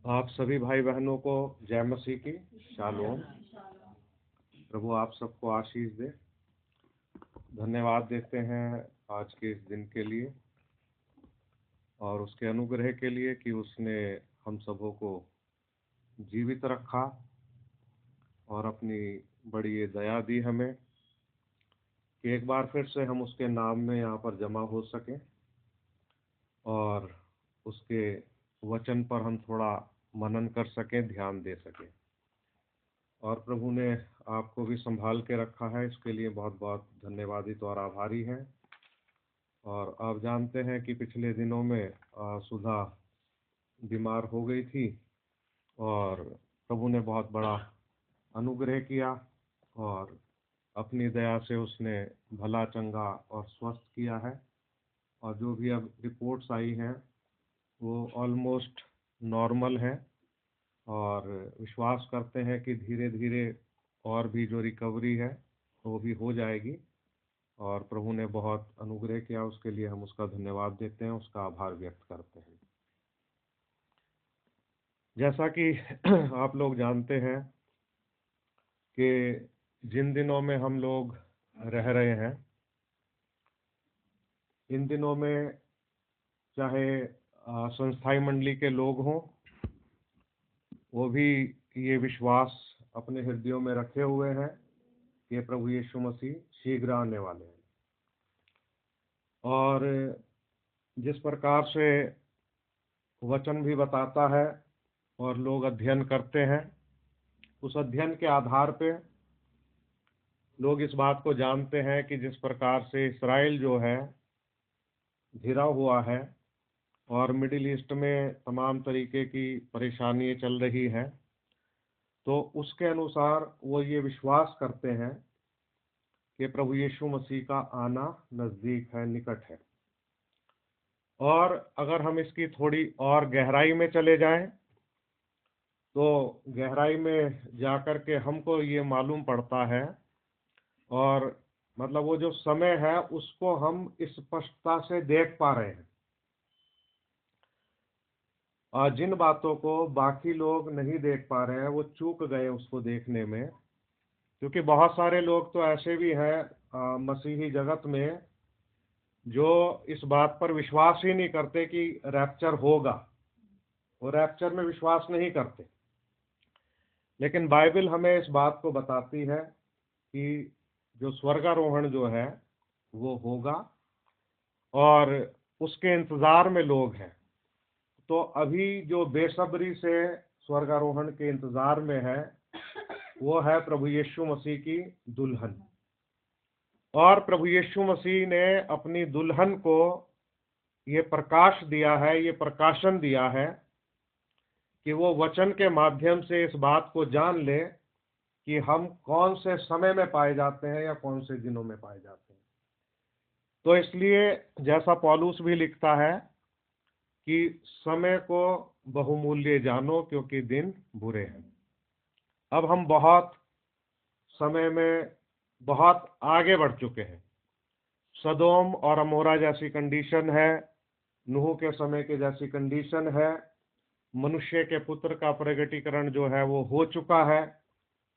आप सभी भाई बहनों को जय मसीह की शालोम। प्रभु आप सबको आशीष दे। धन्यवाद देते हैं आज के इस दिन के लिए और उसके अनुग्रह के लिए कि उसने हम सबों को जीवित रखा और अपनी बड़ी ये दया दी हमें कि एक बार फिर से हम उसके नाम में यहाँ पर जमा हो सकें और उसके वचन पर हम थोड़ा मनन कर सकें, ध्यान दे सकें। और प्रभु ने आपको भी संभाल के रखा है, इसके लिए बहुत बहुत धन्यवादित और आभारी हैं। और आप जानते हैं कि पिछले दिनों में सुधा बीमार हो गई थी और प्रभु ने बहुत बड़ा अनुग्रह किया और अपनी दया से उसने भला चंगा और स्वस्थ किया है। और जो भी अब रिपोर्ट्स आई हैं वो ऑलमोस्ट नॉर्मल है और विश्वास करते हैं कि धीरे धीरे और भी जो रिकवरी है वो भी हो जाएगी। और प्रभु ने बहुत अनुग्रह किया, उसके लिए हम उसका धन्यवाद देते हैं, उसका आभार व्यक्त करते हैं। जैसा कि आप लोग जानते हैं कि जिन दिनों में हम लोग रह रहे हैं, इन दिनों में चाहे संस्थाई मंडली के लोग हों, वो भी ये विश्वास अपने हृदयों में रखे हुए हैं कि प्रभु यीशु मसीह शीघ्र आने वाले हैं। और जिस प्रकार से वचन भी बताता है और लोग अध्ययन करते हैं, उस अध्ययन के आधार पे लोग इस बात को जानते हैं कि जिस प्रकार से इस्राएल जो है घिरा हुआ है और मिडिल ईस्ट में तमाम तरीके की परेशानियां चल रही हैं, तो उसके अनुसार वो ये विश्वास करते हैं कि प्रभु यीशु मसीह का आना नज़दीक है, निकट है। और अगर हम इसकी थोड़ी और गहराई में चले जाएं, तो गहराई में जाकर के हमको ये मालूम पड़ता है और मतलब वो जो समय है उसको हम स्पष्टता से देख पा रहे हैं। और जिन बातों को बाकी लोग नहीं देख पा रहे हैं वो चूक गए उसको देखने में, क्योंकि बहुत सारे लोग तो ऐसे भी हैं मसीही जगत में जो इस बात पर विश्वास ही नहीं करते कि रैप्चर होगा, वो रैप्चर में विश्वास नहीं करते। लेकिन बाइबल हमें इस बात को बताती है कि जो स्वर्गारोहण जो है वो होगा और उसके इंतजार में लोग हैं। तो अभी जो बेसब्री से स्वर्गारोहण के इंतजार में है वो है प्रभु यीशु मसीह की दुल्हन। और प्रभु यीशु मसीह ने अपनी दुल्हन को ये प्रकाश दिया है, ये प्रकाशन दिया है कि वो वचन के माध्यम से इस बात को जान ले कि हम कौन से समय में पाए जाते हैं या कौन से दिनों में पाए जाते हैं। तो इसलिए जैसा पौलुस भी लिखता है कि समय को बहुमूल्य जानो क्योंकि दिन बुरे हैं। अब हम बहुत समय में बहुत आगे बढ़ चुके हैं। सदोम और अमोरा जैसी कंडीशन है, नूह के समय के जैसी कंडीशन है, मनुष्य के पुत्र का प्रगटीकरण जो है वो हो चुका है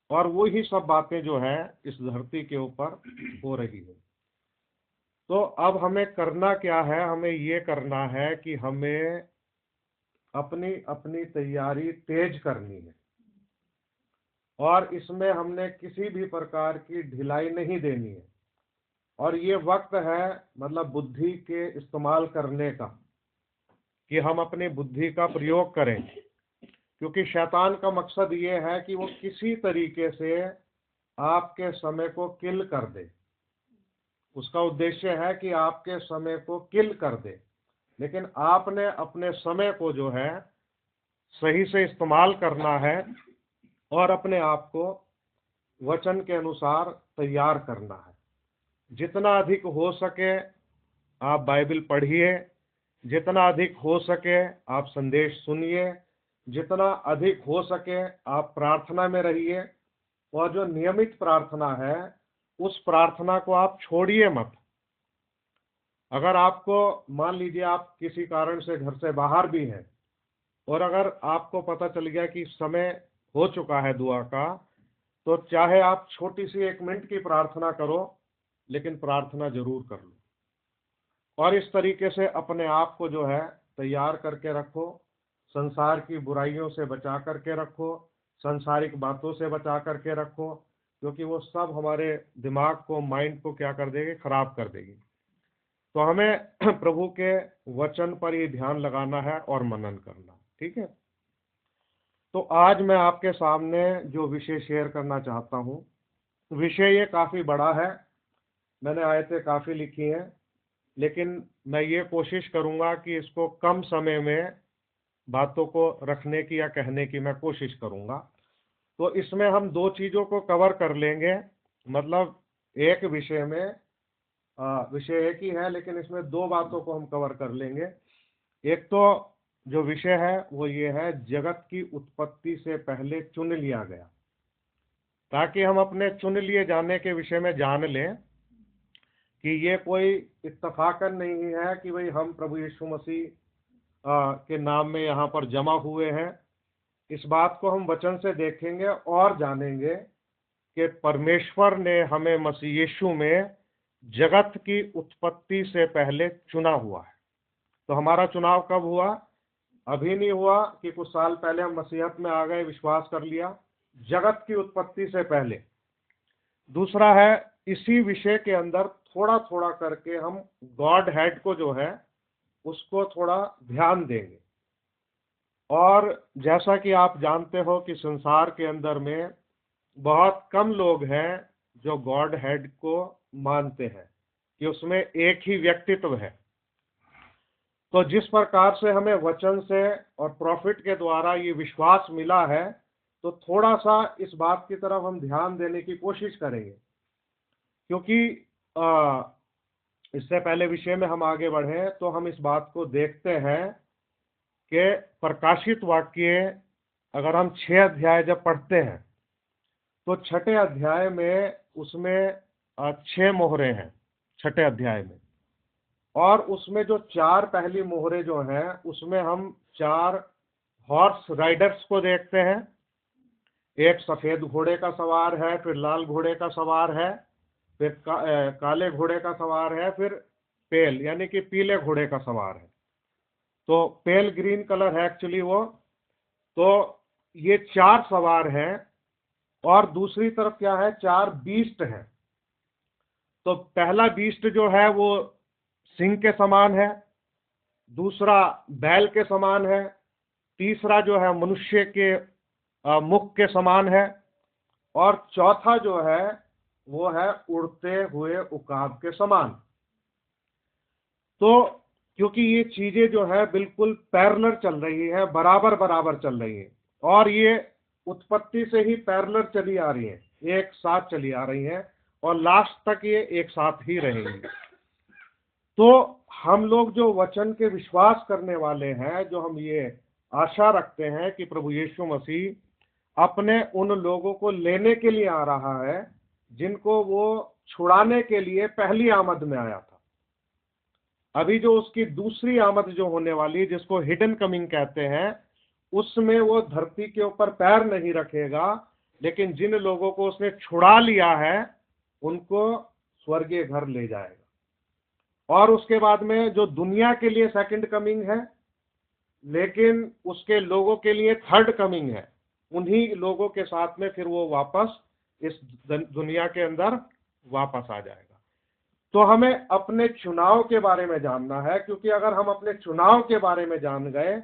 और वो ही सब बातें जो है इस धरती के ऊपर हो रही है। तो अब हमें करना क्या है? हमें ये करना है कि हमें अपनी अपनी तैयारी तेज करनी है और इसमें हमने किसी भी प्रकार की ढिलाई नहीं देनी है। और ये वक्त है मतलब बुद्धि के इस्तेमाल करने का, कि हम अपनी बुद्धि का प्रयोग करें, क्योंकि शैतान का मकसद ये है कि वो किसी तरीके से आपके समय को किल कर दे। उसका उद्देश्य है कि आपके समय को किल कर दे, लेकिन आपने अपने समय को जो है सही से इस्तेमाल करना है और अपने आप को वचन के अनुसार तैयार करना है। जितना अधिक हो सके आप बाइबल पढ़िए, जितना अधिक हो सके आप संदेश सुनिए, जितना अधिक हो सके आप प्रार्थना में रहिए। और जो नियमित प्रार्थना है उस प्रार्थना को आप छोड़िए मत। अगर आपको मान लीजिए आप किसी कारण से घर से बाहर भी हैं और अगर आपको पता चल गया कि समय हो चुका है दुआ का, तो चाहे आप छोटी सी 1 मिनट की प्रार्थना करो, लेकिन प्रार्थना जरूर कर लो। और इस तरीके से अपने आप को जो है तैयार करके रखो, संसार की बुराइयों से बचा करके रखो, संसारिक बातों से बचा करके रखो, क्योंकि वो सब हमारे दिमाग को, माइंड को क्या कर देगी, खराब कर देगी। तो हमें प्रभु के वचन पर ही ध्यान लगाना है और मनन करना। ठीक है। तो आज मैं आपके सामने जो विषय शेयर करना चाहता हूँ, विषय ये काफी बड़ा है, मैंने आयतें काफी लिखी हैं, लेकिन मैं ये कोशिश करूंगा कि इसको कम समय में बातों को रखने की या कहने की मैं कोशिश करूंगा। तो इसमें हम 2 चीजों को कवर कर लेंगे, मतलब एक विषय में विषय एक ही है, लेकिन इसमें 2 बातों को हम कवर कर लेंगे। एक तो जो विषय है वो ये है, जगत की उत्पत्ति से पहले चुन लिया गया, ताकि हम अपने चुन लिए जाने के विषय में जान लें कि ये कोई इत्तफाकन नहीं है कि भाई हम प्रभु यीशु मसीह के नाम में यहाँ पर जमा हुए हैं। इस बात को हम वचन से देखेंगे और जानेंगे कि परमेश्वर ने हमें मसीह यीशु में जगत की उत्पत्ति से पहले चुना हुआ है। तो हमारा चुनाव कब हुआ? अभी नहीं हुआ कि कुछ साल पहले हम मसीहत में आ गए, विश्वास कर लिया, जगत की उत्पत्ति से पहले। दूसरा है, इसी विषय के अंदर थोड़ा थोड़ा करके हम गॉड हेड को जो है उसको थोड़ा ध्यान देंगे। और जैसा कि आप जानते हो कि संसार के अंदर में बहुत कम लोग हैं जो गॉड हेड को मानते हैं कि उसमें एक ही व्यक्तित्व है। तो जिस प्रकार से हमें वचन से और प्रॉफिट के द्वारा ये विश्वास मिला है, तो थोड़ा सा इस बात की तरफ हम ध्यान देने की कोशिश करेंगे, क्योंकि इससे पहले विषय में हम आगे बढ़े तो हम इस बात को देखते हैं कि प्रकाशित वाक्य अगर हम 6 अध्याय जब पढ़ते हैं तो 6ठे अध्याय में उसमें 6 मोहरें हैं 6ठे अध्याय में, और उसमें जो 4 पहली मोहरें जो हैं उसमें हम 4 हॉर्स राइडर्स को देखते हैं। एक सफेद घोड़े का सवार है, फिर लाल घोड़े का सवार है, फिर काले घोड़े का सवार है, फिर पेल यानी कि पीले घोड़े का सवार है। तो पेल ग्रीन कलर है एक्चुअली वो। तो ये 4 सवार हैं, और दूसरी तरफ क्या है, 4 बीस्ट हैं। तो पहला बीस्ट जो है वो सिंह के समान है, दूसरा बैल के समान है, तीसरा जो है मनुष्य के मुख के समान है, और चौथा जो है वो है उड़ते हुए उकाब के समान। तो क्योंकि ये चीजें जो है बिल्कुल पैरेलल चल रही है, बराबर बराबर चल रही है, और ये उत्पत्ति से ही पैरेलल चली आ रही है, एक साथ चली आ रही है, और लास्ट तक ये एक साथ ही रहेंगी। तो हम लोग जो वचन के विश्वास करने वाले हैं, जो हम ये आशा रखते हैं कि प्रभु यीशु मसीह अपने उन लोगों को लेने के लिए आ रहा है जिनको वो छुड़ाने के लिए पहली आमद में आया था। अभी जो उसकी दूसरी आमद जो होने वाली है, जिसको हिडन कमिंग कहते हैं, उसमें वो धरती के ऊपर पैर नहीं रखेगा, लेकिन जिन लोगों को उसने छुड़ा लिया है उनको स्वर्गीय घर ले जाएगा। और उसके बाद में जो दुनिया के लिए सेकंड कमिंग है, लेकिन उसके लोगों के लिए थर्ड कमिंग है, उन्हीं लोगों के साथ में फिर वो वापस इस दुनिया के अंदर वापस आ जाएगा। तो हमें अपने चुनाव के बारे में जानना है, क्योंकि अगर हम अपने चुनाव के बारे में जान गए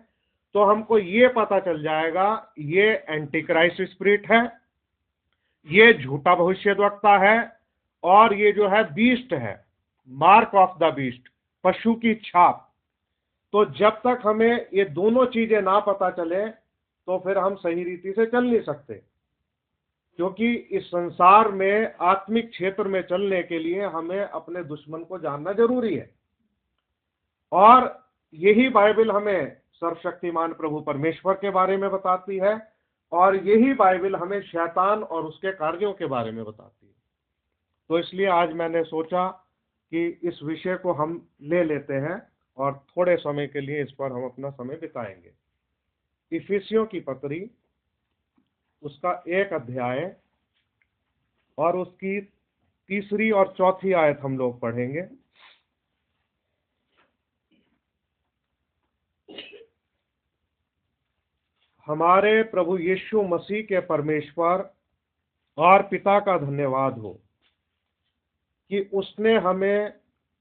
तो हमको ये पता चल जाएगा ये एंटी क्राइस्ट स्पिरिट है, ये झूठा भविष्यद्वक्ता है, और ये जो है बीस्ट है, मार्क ऑफ द बीस्ट, पशु की छाप। तो जब तक हमें ये दोनों चीजें ना पता चले तो फिर हम सही रीति से चल नहीं सकते, क्योंकि इस संसार में आत्मिक क्षेत्र में चलने के लिए हमें अपने दुश्मन को जानना जरूरी है। और यही बाइबल हमें सर्वशक्तिमान प्रभु परमेश्वर के बारे में बताती है, और यही बाइबल हमें शैतान और उसके कार्यों के बारे में बताती है। तो इसलिए आज मैंने सोचा कि इस विषय को हम ले लेते हैं और थोड़े समय के लिए इस पर हम अपना समय बिताएंगे। इफिसियों की पत्री उसका 1 अध्याय और उसकी 3 और 4 आयत हम लोग पढ़ेंगे। हमारे प्रभु यीशु मसीह के परमेश्वर और पिता का धन्यवाद हो कि उसने हमें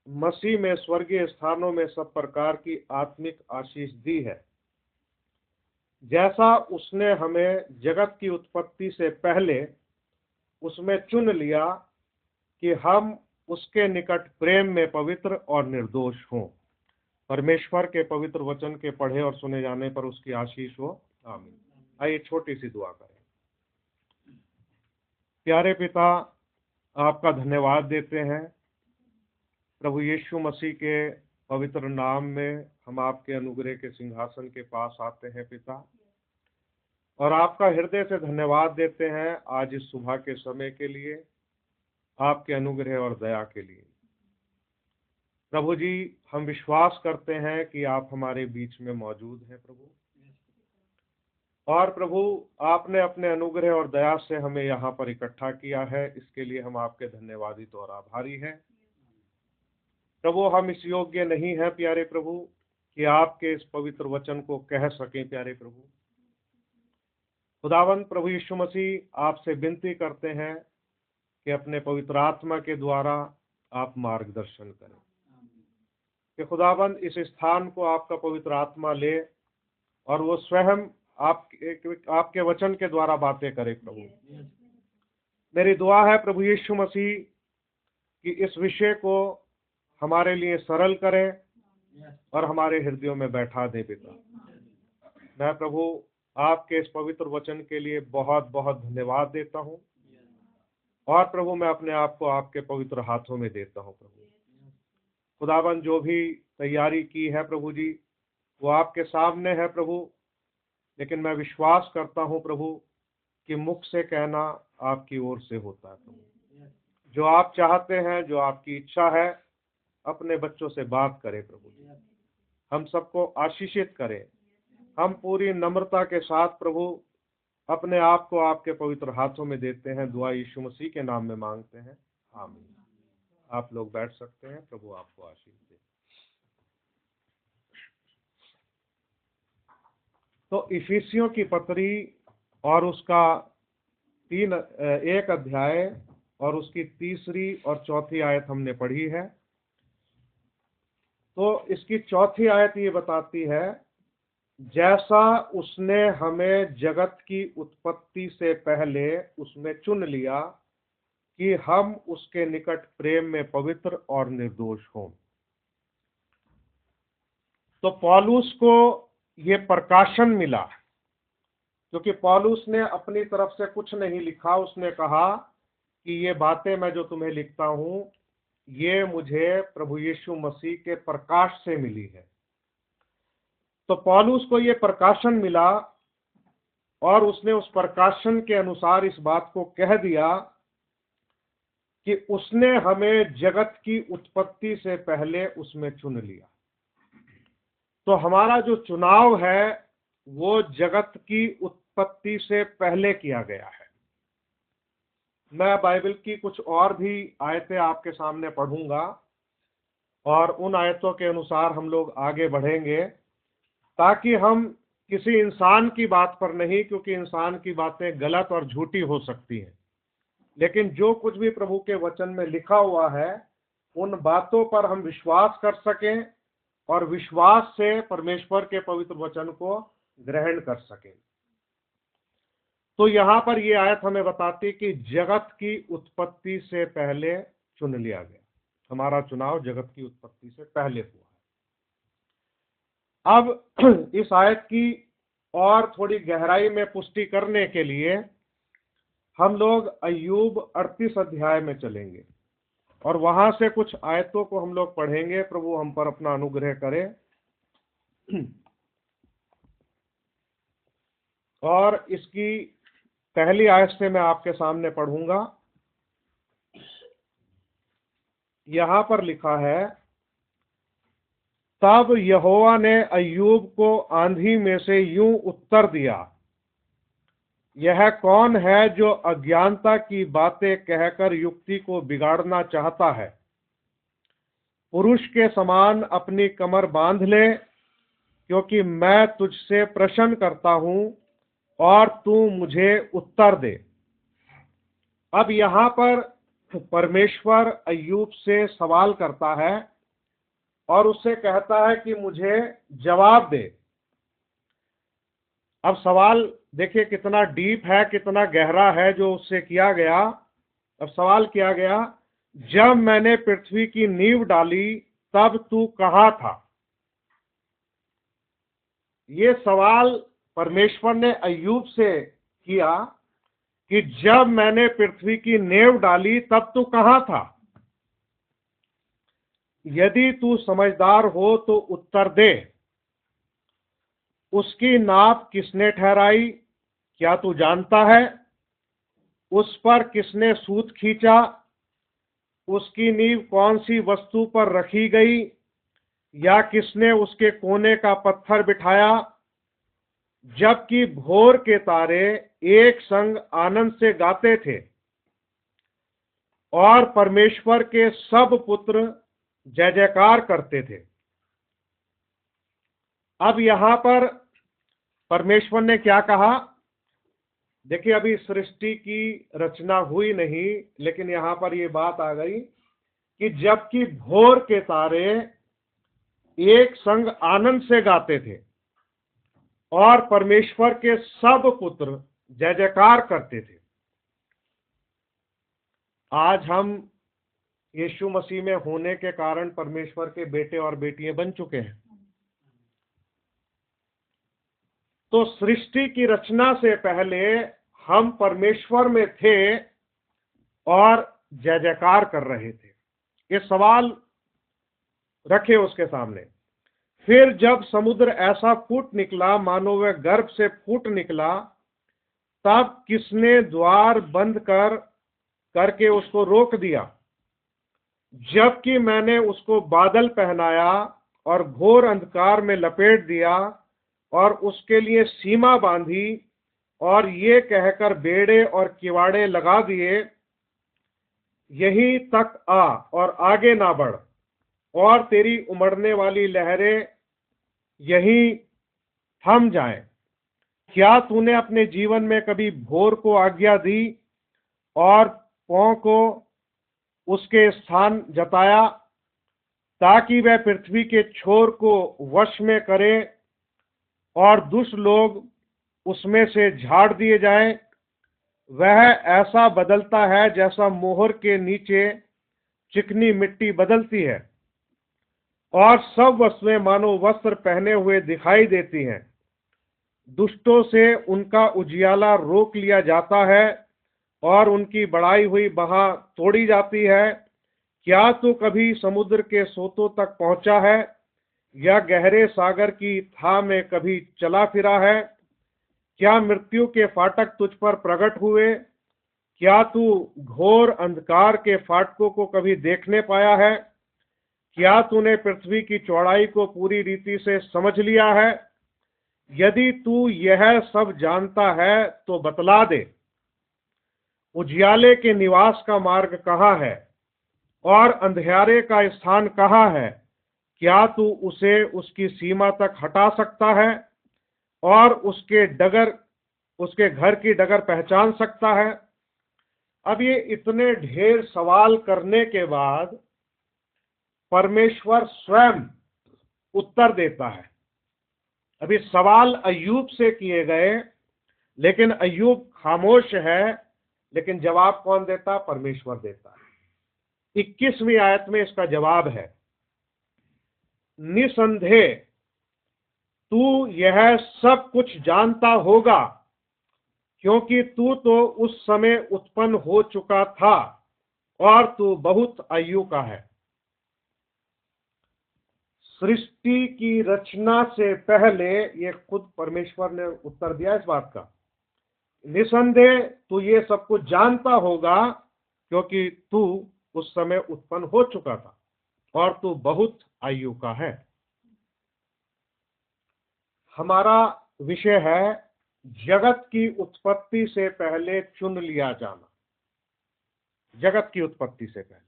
मसीह में स्वर्गीय स्थानों में सब प्रकार की आत्मिक आशीष दी है, जैसा उसने हमें जगत की उत्पत्ति से पहले उसमें चुन लिया कि हम उसके निकट प्रेम में पवित्र और निर्दोष हों। परमेश्वर के पवित्र वचन के पढ़े और सुने जाने पर उसकी आशीष हो, आमीन। आइए छोटी सी दुआ करें। प्यारे पिता, आपका धन्यवाद देते हैं। प्रभु यीशु मसीह के पवित्र नाम में हम आपके अनुग्रह के सिंहासन के पास आते हैं पिता, और आपका हृदय से धन्यवाद देते हैं आज इस सुबह के समय के लिए, आपके अनुग्रह और दया के लिए। प्रभु जी, हम विश्वास करते हैं कि आप हमारे बीच में मौजूद हैं प्रभु, और प्रभु आपने अपने अनुग्रह और दया से हमें यहाँ पर इकट्ठा किया है, इसके लिए हम आपके धन्यवादित और आभारी हैं। प्रभु, हम इस योग्य नहीं है प्यारे प्रभु कि आपके इस पवित्र वचन को कह सकें प्यारे प्रभु। खुदावंद प्रभु यीशु मसीह, आपसे विनती करते हैं कि अपने पवित्र आत्मा के द्वारा आप मार्गदर्शन करें, कि खुदावंद इस स्थान को आपका पवित्र आत्मा ले और वो स्वयं आपके वचन के द्वारा बातें करे प्रभु। मेरी दुआ है प्रभु यीशु मसीह कि इस विषय को हमारे लिए सरल करें और हमारे हृदयों में बैठा दे पिता। मैं प्रभु आपके इस पवित्र वचन के लिए बहुत बहुत धन्यवाद देता हूँ, और प्रभु मैं अपने आप को आपके पवित्र हाथों में देता हूँ प्रभु। खुदाबंद जो भी तैयारी की है प्रभु जी, वो आपके सामने है प्रभु, लेकिन मैं विश्वास करता हूँ प्रभु कि मुख से कहना आपकी ओर से होता है प्रभु। जो आप चाहते हैं, जो आपकी इच्छा है, अपने बच्चों से बात करें प्रभु जी, हम सबको आशीषित करें। हम पूरी नम्रता के साथ प्रभु अपने आप को आपके पवित्र हाथों में देते हैं। दुआ यीशु मसीह के नाम में मांगते हैं, आमीन। आप लोग बैठ सकते हैं। प्रभु आपको आशीष दे। तो इफिसियों की पत्री और उसका 1 अध्याय और उसकी 3 और 4 आयत हमने पढ़ी है। तो इसकी 4 आयत ये बताती है, जैसा उसने हमें जगत की उत्पत्ति से पहले उसमें चुन लिया कि हम उसके निकट प्रेम में पवित्र और निर्दोष हों। तो पौलुस को ये प्रकाशन मिला, क्योंकि पौलुस ने अपनी तरफ से कुछ नहीं लिखा। उसने कहा कि ये बातें मैं जो तुम्हें लिखता हूं, ये मुझे प्रभु यीशु मसीह के प्रकाश से मिली है। तो पौलुस को ये प्रकाशन मिला और उसने उस प्रकाशन के अनुसार इस बात को कह दिया कि उसने हमें जगत की उत्पत्ति से पहले उसमें चुन लिया। तो हमारा जो चुनाव है वो जगत की उत्पत्ति से पहले किया गया है। मैं बाइबल की कुछ और भी आयतें आपके सामने पढ़ूंगा और उन आयतों के अनुसार हम लोग आगे बढ़ेंगे, ताकि हम किसी इंसान की बात पर नहीं, क्योंकि इंसान की बातें गलत और झूठी हो सकती हैं, लेकिन जो कुछ भी प्रभु के वचन में लिखा हुआ है उन बातों पर हम विश्वास कर सकें और विश्वास से परमेश्वर के पवित्र वचन को ग्रहण कर सकें। तो यहाँ पर ये आयत हमें बताती कि जगत की उत्पत्ति से पहले चुन लिया गया। हमारा चुनाव जगत की उत्पत्ति से पहले हुआ है। अब इस आयत की और थोड़ी गहराई में पुष्टि करने के लिए हम लोग अय्यूब 38 अध्याय में चलेंगे और वहां से कुछ आयतों को हम लोग पढ़ेंगे। प्रभु हम पर अपना अनुग्रह करे। और इसकी पहली आयत से मैं आपके सामने पढ़ूंगा। यहां पर लिखा है, तब यहोवा ने अय्यूब को आंधी में से यूं उत्तर दिया, यह कौन है जो अज्ञानता की बातें कहकर युक्ति को बिगाड़ना चाहता है? पुरुष के समान अपनी कमर बांध ले, क्योंकि मैं तुझसे प्रश्न करता हूं और तू मुझे उत्तर दे। अब यहां पर परमेश्वर अय्यूब से सवाल करता है और उससे कहता है कि मुझे जवाब दे। अब सवाल देखिए कितना डीप है, कितना गहरा है जो उससे किया गया। अब सवाल किया गया, जब मैंने पृथ्वी की नींव डाली तब तू कहाँ था? ये सवाल परमेश्वर ने अय्यूब से किया कि जब मैंने पृथ्वी की नींव डाली तब तू कहाँ था? यदि तू समझदार हो तो उत्तर दे। उसकी नाप किसने ठहराई, क्या तू जानता है? उस पर किसने सूत खींचा? उसकी नींव कौन सी वस्तु पर रखी गई, या किसने उसके कोने का पत्थर बिठाया? जबकि भोर के तारे एक संग आनंद से गाते थे और परमेश्वर के सब पुत्र जय जयकार करते थे। अब यहां पर परमेश्वर ने क्या कहा? देखिए, अभी सृष्टि की रचना हुई नहीं, लेकिन यहां पर यह बात आ गई कि जबकि भोर के तारे एक संग आनंद से गाते थे और परमेश्वर के सब पुत्र जय जयकार करते थे। आज हम यीशु मसीह में होने के कारण परमेश्वर के बेटे और बेटियां बन चुके हैं। तो सृष्टि की रचना से पहले हम परमेश्वर में थे और जय जयकार कर रहे थे। ये सवाल रखे उसके सामने। फिर जब समुद्र ऐसा फूट निकला मानो वह गर्भ से फूट निकला, तब किसने द्वार बंद करके उसको रोक दिया? जबकि मैंने उसको बादल पहनाया और घोर अंधकार में लपेट दिया और उसके लिए सीमा बांधी और ये कहकर बेड़े और किवाड़े लगा दिए, यहीं तक आ और आगे ना बढ़, और तेरी उमड़ने वाली लहरें यहीं थम जाएं। क्या तूने अपने जीवन में कभी भोर को आज्ञा दी और पौ को उसके स्थान जताया, ताकि वह पृथ्वी के छोर को वश में करे और दुष्ट लोग उसमें से झाड़ दिए जाएं? वह ऐसा बदलता है जैसा मोहर के नीचे चिकनी मिट्टी बदलती है, और सब वस्तुएं मानो वस्त्र पहने हुए दिखाई देती हैं। दुष्टों से उनका उजियाला रोक लिया जाता है और उनकी बढ़ाई हुई बहा तोड़ी जाती है। क्या तू कभी समुद्र के सोतों तक पहुंचा है, या गहरे सागर की थाह में कभी चला फिरा है? क्या मृत्यु के फाटक तुझ पर प्रकट हुए? क्या तू घोर अंधकार के फाटकों को कभी देखने पाया है? क्या तूने पृथ्वी की चौड़ाई को पूरी रीति से समझ लिया है? यदि तू यह सब जानता है तो बतला दे। उजियाले के निवास का मार्ग कहाँ है और अंधियारे का स्थान कहाँ है? क्या तू उसे उसकी सीमा तक हटा सकता है और उसके घर की डगर पहचान सकता है? अब ये इतने ढेर सवाल करने के बाद परमेश्वर स्वयं उत्तर देता है। अभी सवाल अय्यूब से किए गए, लेकिन अय्यूब खामोश है, लेकिन जवाब कौन देता? परमेश्वर देता है। 21वीं आयत में इसका जवाब है, निसंदेह तू यह सब कुछ जानता होगा, क्योंकि तू तो उस समय उत्पन्न हो चुका था और तू बहुत आयु का है। सृष्टि की रचना से पहले ये खुद परमेश्वर ने उत्तर दिया इस बात का, निसंदेह तू ये सब कुछ जानता होगा, क्योंकि तू उस समय उत्पन्न हो चुका था और तू बहुत आयु का है। हमारा विषय है जगत की उत्पत्ति से पहले चुन लिया जाना। जगत की उत्पत्ति से पहले,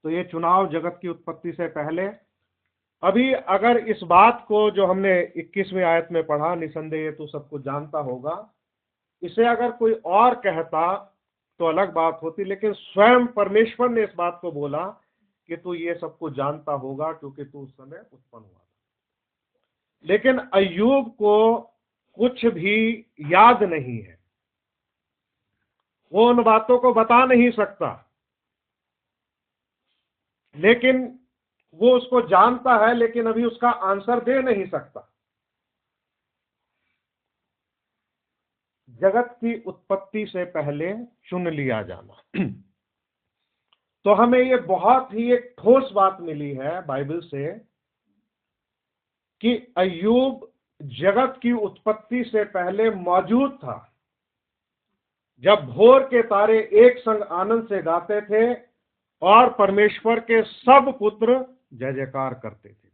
तो ये चुनाव जगत की उत्पत्ति से पहले। अभी अगर इस बात को जो हमने 21वीं आयत में पढ़ा, निसंदेह ये तो सबको जानता होगा, इसे अगर कोई और कहता तो अलग बात होती, लेकिन स्वयं परमेश्वर ने इस बात को बोला कि तू ये सबको जानता होगा क्योंकि तू उस समय उत्पन्न हुआ था। लेकिन अय्यूब को कुछ भी याद नहीं है, वो उन बातों को बता नहीं सकता, लेकिन वो उसको जानता है, लेकिन अभी उसका आंसर दे नहीं सकता। जगत की उत्पत्ति से पहले चुन लिया जाना। तो हमें ये बहुत ही एक ठोस बात मिली है बाइबल से कि अय्यूब जगत की उत्पत्ति से पहले मौजूद था, जब भोर के तारे एक संग आनंद से गाते थे और परमेश्वर के सब पुत्र जय जयकार करते थे।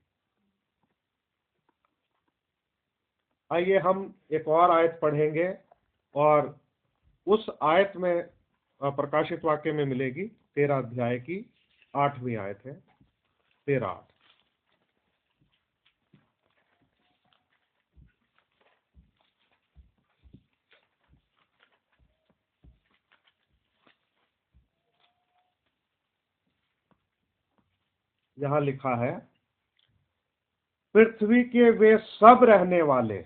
आइए हम एक और आयत पढ़ेंगे, और उस आयत में प्रकाशित वाक्य में मिलेगी 13 अध्याय की 8वीं आयत है, 13:8। यहां लिखा है, पृथ्वी के वे सब रहने वाले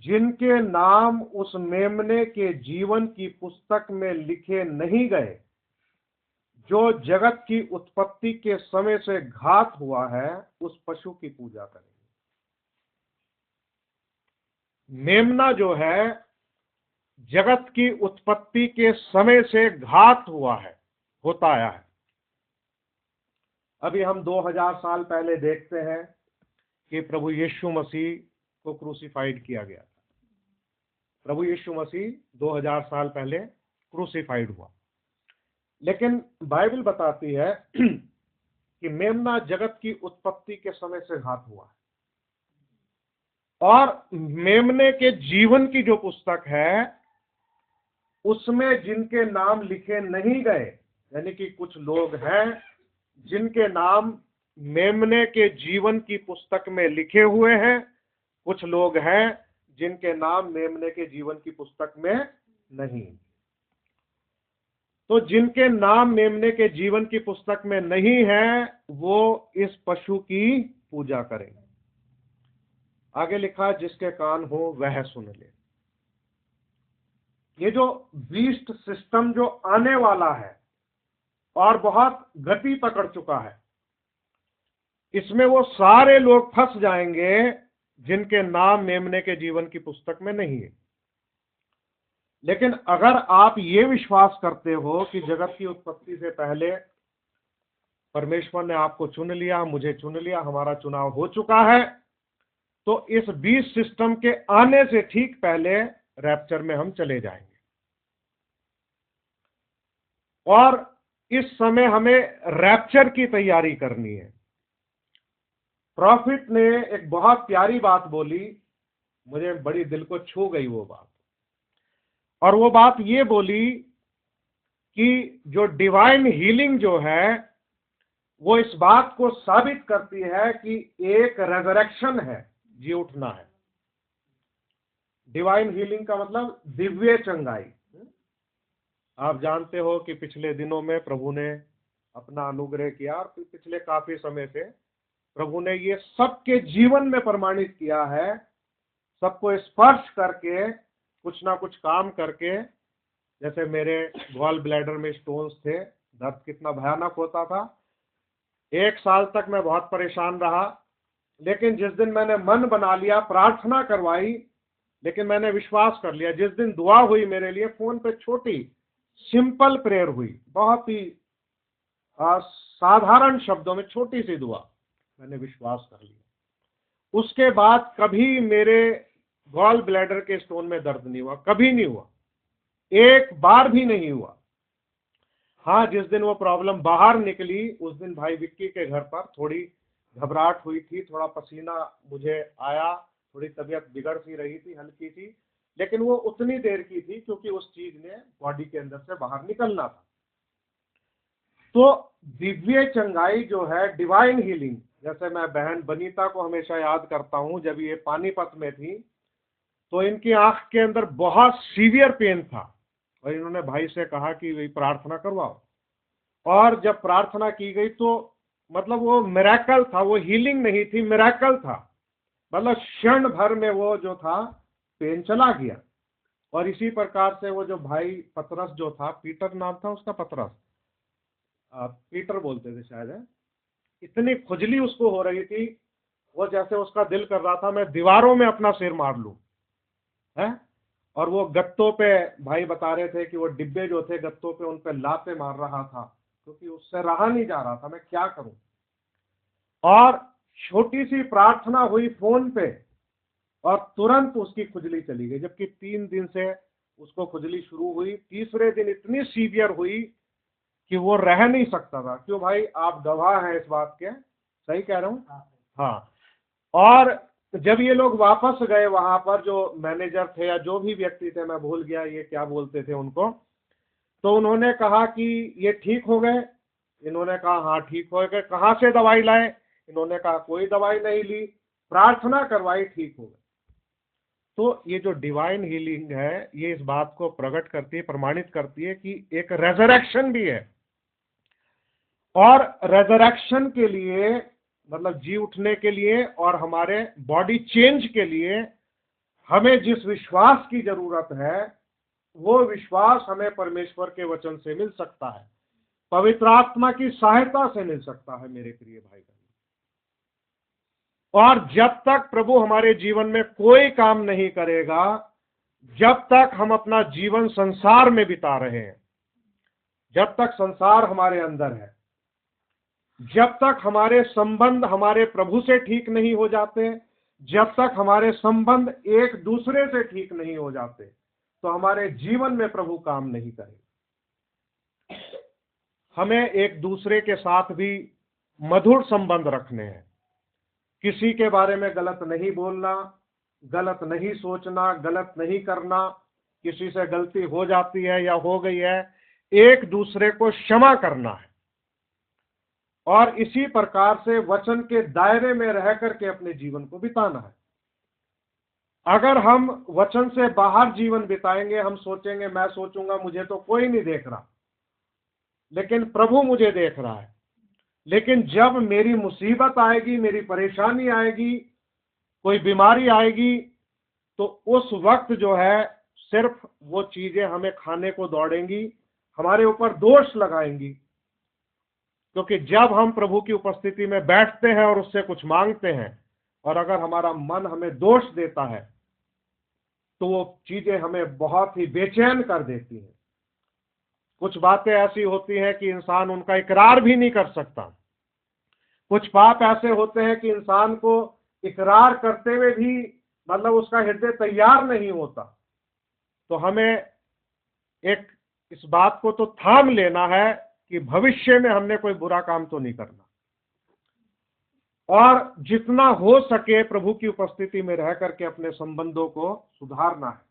जिनके नाम उस मेमने के जीवन की पुस्तक में लिखे नहीं गए, जो जगत की उत्पत्ति के समय से घात हुआ है, उस पशु की पूजा करेंगे। मेमना जो है, जगत की उत्पत्ति के समय से घात हुआ है, होता आया है। अभी हम 2000 साल पहले देखते हैं कि प्रभु यीशु मसीह को क्रूसिफाइड किया गया था। प्रभु यीशु मसीह 2000 साल पहले क्रूसिफाइड हुआ, लेकिन बाइबल बताती है कि मेमना जगत की उत्पत्ति के समय से घात हुआ है, और मेमने के जीवन की जो पुस्तक है उसमें जिनके नाम लिखे नहीं गए, यानी कि कुछ लोग हैं जिनके नाम मेमने के जीवन की पुस्तक में लिखे हुए हैं, कुछ लोग हैं जिनके नाम मेमने के जीवन की पुस्तक में नहीं। तो जिनके नाम मेमने के जीवन की पुस्तक में नहीं है, वो इस पशु की पूजा करेंगे। आगे लिखा, जिसके कान हो वह सुन ले। ये जो बीस्ट सिस्टम जो आने वाला है और बहुत गति पकड़ चुका है, इसमें वो सारे लोग फंस जाएंगे जिनके नाम मेमने के जीवन की पुस्तक में नहीं है। लेकिन अगर आप ये विश्वास करते हो कि जगत की उत्पत्ति से पहले परमेश्वर ने आपको चुन लिया, मुझे चुन लिया, हमारा चुनाव हो चुका है, तो इस बीस सिस्टम के आने से ठीक पहले रैप्चर में हम चले जाएंगे। और इस समय हमें रैप्चर की तैयारी करनी है। प्रॉफिट ने एक बहुत प्यारी बात बोली, मुझे बड़ी दिल को छू गई वो बात, और वो बात ये बोली कि जो डिवाइन हीलिंग जो है वो इस बात को साबित करती है कि एक रेजरेक्शन है, जी उठना है। डिवाइन हीलिंग का मतलब दिव्य चंगाई। आप जानते हो कि पिछले दिनों में प्रभु ने अपना अनुग्रह किया, और पिछले काफी समय से प्रभु ने ये सबके जीवन में प्रमाणित किया है, सबको स्पर्श करके कुछ ना कुछ काम करके। जैसे मेरे गॉल ब्लैडर में स्टोन्स थे, दर्द कितना भयानक होता था, 1 साल तक मैं बहुत परेशान रहा। लेकिन जिस दिन मैंने मन बना लिया, प्रार्थना करवाई, लेकिन मैंने विश्वास कर लिया, जिस दिन दुआ हुई मेरे लिए, फोन पे छोटी सिंपल प्रेयर हुई, बहुत ही साधारण शब्दों में छोटी सी दुआ, मैंने विश्वास कर लिया। उसके बाद कभी मेरे गॉल ब्लैडर के स्टोन में दर्द नहीं हुआ, कभी नहीं हुआ, एक बार भी नहीं हुआ। हाँ, जिस दिन वो प्रॉब्लम बाहर निकली, उस दिन भाई विक्की के घर पर थोड़ी घबराहट हुई थी, थोड़ा पसीना मुझे आया, थोड़ी तबीयत बिगड़ सी रही थी, हल्की सी, लेकिन वो उतनी देर की थी क्योंकि उस चीज ने बॉडी के अंदर से बाहर निकलना था। तो दिव्य चंगाई जो है, डिवाइन हीलिंग, जैसे मैं बहन बनीता को हमेशा याद करता हूं, जब ये पानीपत में थी तो इनकी आंख के अंदर बहुत सीवियर पेन था और इन्होंने भाई से कहा कि वही प्रार्थना करवाओ, और जब प्रार्थना की गई तो मतलब वो मिरेकल था, वो हीलिंग नहीं थी, मिरेकल था। मतलब क्षण भर में वो जो था पेन चला गया। और इसी प्रकार से वो जो भाई पतरस जो था, पीटर नाम था उसका, पतरस, पीटर बोलते थे शायद है, इतनी खुजली उसको हो रही थी, वो जैसे उसका दिल कर रहा था मैं दीवारों में अपना सिर मार लूं है। और वो गत्तों पे, भाई बता रहे थे कि वो डिब्बे जो थे गत्तों पे, उन पे लाते मार रहा था क्योंकि उससे रहा नहीं जा रहा था, मैं क्या करूं। और छोटी सी प्रार्थना हुई फोन पे और तुरंत उसकी खुजली चली गई, जबकि 3 दिन से उसको खुजली शुरू हुई, तीसरे दिन इतनी सीवियर हुई कि वो रह नहीं सकता था। क्यों भाई, आप गवाह हैं इस बात के, सही कह रहा हूं? हाँ। और जब ये लोग वापस गए वहां पर, जो मैनेजर थे या जो भी व्यक्ति थे, मैं भूल गया ये क्या बोलते थे उनको, तो उन्होंने कहा कि ये ठीक हो गए। इन्होंने कहा हाँ ठीक हो गए। कहाँ से दवाई लाए? इन्होंने कहा कोई दवाई नहीं ली, प्रार्थना करवाई, ठीक हो गए। तो ये जो डिवाइन हीलिंग है, ये इस बात को प्रकट करती है, प्रमाणित करती है कि एक रेजरेक्शन भी है। और रेजरेक्शन के लिए, मतलब जी उठने के लिए और हमारे बॉडी चेंज के लिए हमें जिस विश्वास की जरूरत है, वो विश्वास हमें परमेश्वर के वचन से मिल सकता है, पवित्र आत्मा की सहायता से मिल सकता है मेरे प्रिय भाई बहन। और जब तक प्रभु हमारे जीवन में कोई काम नहीं करेगा, जब तक हम अपना जीवन संसार में बिता रहे हैं, जब तक संसार हमारे अंदर है, जब तक हमारे संबंध हमारे प्रभु से ठीक नहीं हो जाते, जब तक हमारे संबंध एक दूसरे से ठीक नहीं हो जाते, तो हमारे जीवन में प्रभु काम नहीं करेगा। हमें एक दूसरे के साथ भी मधुर संबंध रखने हैं। किसी के बारे में गलत नहीं बोलना, गलत नहीं सोचना, गलत नहीं करना। किसी से गलती हो जाती है या हो गई है, एक दूसरे को क्षमा करना है। और इसी प्रकार से वचन के दायरे में रह करके अपने जीवन को बिताना है। अगर हम वचन से बाहर जीवन बिताएंगे, हम सोचेंगे, मैं सोचूंगा मुझे तो कोई नहीं देख रहा, लेकिन प्रभु मुझे देख रहा है। लेकिन जब मेरी मुसीबत आएगी, मेरी परेशानी आएगी, कोई बीमारी आएगी, तो उस वक्त जो है सिर्फ वो चीजें हमें खाने को दौड़ेंगी, हमारे ऊपर दोष लगाएंगी। क्योंकि जब हम प्रभु की उपस्थिति में बैठते हैं और उससे कुछ मांगते हैं, और अगर हमारा मन हमें दोष देता है, तो वो चीजें हमें बहुत ही बेचैन कर देती हैं। कुछ बातें ऐसी होती हैं कि इंसान उनका इकरार भी नहीं कर सकता। कुछ पाप ऐसे होते हैं कि इंसान को इकरार करते हुए भी मतलब उसका हृदय तैयार नहीं होता। तो हमें एक इस बात को तो थाम लेना है कि भविष्य में हमने कोई बुरा काम तो नहीं करना, और जितना हो सके प्रभु की उपस्थिति में रह करके अपने संबंधों को सुधारना है।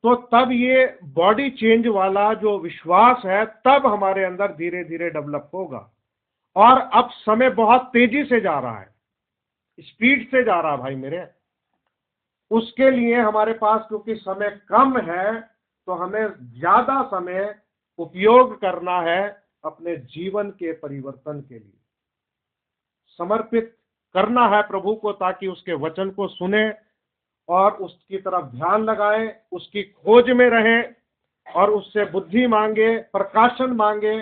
तो तब ये बॉडी चेंज वाला जो विश्वास है, तब हमारे अंदर धीरे धीरे डेवलप होगा। और अब समय बहुत तेजी से जा रहा है, स्पीड से जा रहा है भाई मेरे। उसके लिए हमारे पास क्योंकि समय कम है, तो हमें ज्यादा समय उपयोग करना है अपने जीवन के परिवर्तन के लिए, समर्पित करना है प्रभु को, ताकि उसके वचन को सुने और उसकी तरफ ध्यान लगाए, उसकी खोज में रहे और उससे बुद्धि मांगे, प्रकाशन मांगे।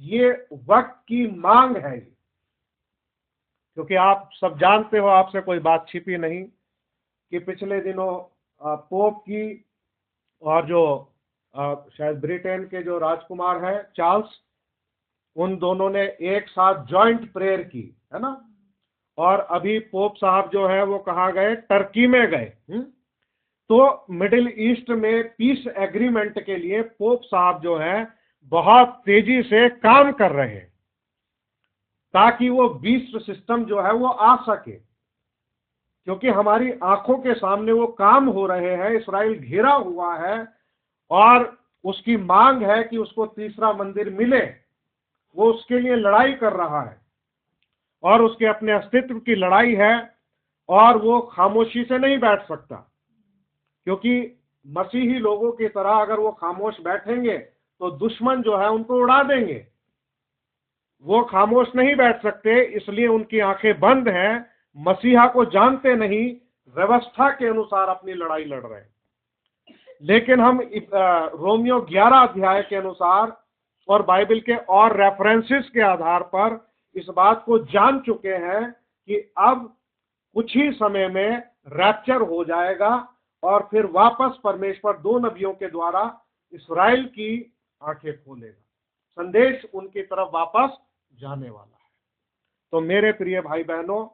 ये वक्त की मांग है। क्योंकि आप सब जानते हो, आपसे कोई बात छिपी नहीं, कि पिछले दिनों पोप की और जो शायद ब्रिटेन के जो राजकुमार हैं चार्ल्स, उन दोनों ने एक साथ जॉइंट प्रेयर की है ना। और अभी पोप साहब जो है वो कहाँ गए? टर्की में गए। तो मिडिल ईस्ट में पीस एग्रीमेंट के लिए पोप साहब जो है बहुत तेजी से काम कर रहे हैं, ताकि वो बीस्ट सिस्टम जो है वो आ सके, क्योंकि हमारी आंखों के सामने वो काम हो रहे हैं। इस्राएल घिरा हुआ है और उसकी मांग है कि उसको तीसरा मंदिर मिले। वो उसके लिए लड़ाई कर रहा है और उसके अपने अस्तित्व की लड़ाई है, और वो खामोशी से नहीं बैठ सकता, क्योंकि मसीही लोगों की तरह अगर वो खामोश बैठेंगे तो दुश्मन जो है उनको उड़ा देंगे। वो खामोश नहीं बैठ सकते, इसलिए उनकी आंखें बंद हैं, मसीहा को जानते नहीं, व्यवस्था के अनुसार अपनी लड़ाई लड़ रहे हैं। लेकिन हम रोमियो 11 अध्याय के अनुसार और बाइबल के और रेफरेंसेस के आधार पर इस बात को जान चुके हैं कि अब कुछ ही समय में रैप्चर हो जाएगा और फिर वापस परमेश्वर 2 नबियों के द्वारा इस्राएल की आंखें खोलेगा। संदेश उनकी तरफ वापस जाने वाला है। तो मेरे प्रिय भाई बहनों,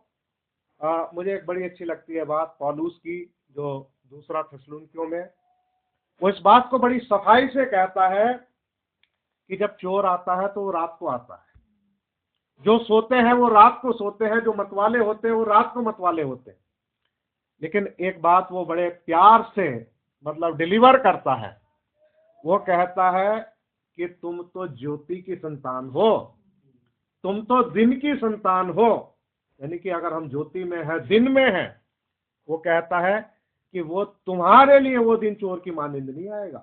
मुझे एक बड़ी अच्छी लगती है बात पौलुस की, जो दूसरा थिस्सलुनीकियों में वो इस बात को बड़ी सफाई से कहता है कि जब चोर आता है तो वो रात को आता है, जो सोते हैं वो रात को सोते हैं, जो मतवाले होते हैं वो रात को मतवाले होते हैं। लेकिन एक बात वो बड़े प्यार से मतलब डिलीवर करता है, वो कहता है कि तुम तो ज्योति की संतान हो, तुम तो दिन की संतान हो। यानी कि अगर हम ज्योति में है, दिन में है, वो कहता है कि वो तुम्हारे लिए वो दिन चोर की मानिंद नहीं आएगा,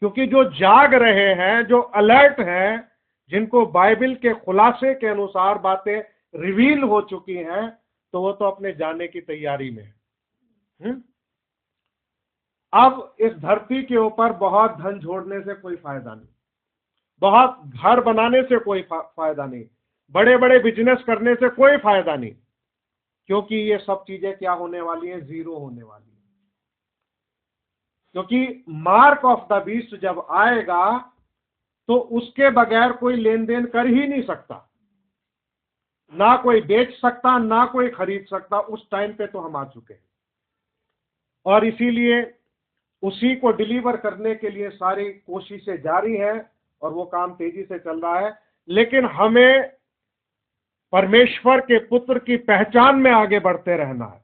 क्योंकि जो जाग रहे हैं, जो अलर्ट हैं, जिनको बाइबल के खुलासे के अनुसार बातें रिवील हो चुकी हैं, तो वो तो अपने जाने की तैयारी में है। अब इस धरती के ऊपर बहुत धन जोड़ने से कोई फायदा नहीं, बहुत घर बनाने से कोई फायदा नहीं, बड़े बड़े बिजनेस करने से कोई फायदा नहीं, क्योंकि ये सब चीजें क्या होने वाली हैं? जीरो होने वाली है। क्योंकि मार्क ऑफ द बीस्ट जब आएगा तो उसके बगैर कोई लेन देन कर ही नहीं सकता, ना कोई बेच सकता, ना कोई खरीद सकता। उस टाइम पे तो हम आ चुके हैं, और इसीलिए उसी को डिलीवर करने के लिए सारी कोशिशें जारी है और वो काम तेजी से चल रहा है। लेकिन हमें परमेश्वर के पुत्र की पहचान में आगे बढ़ते रहना है।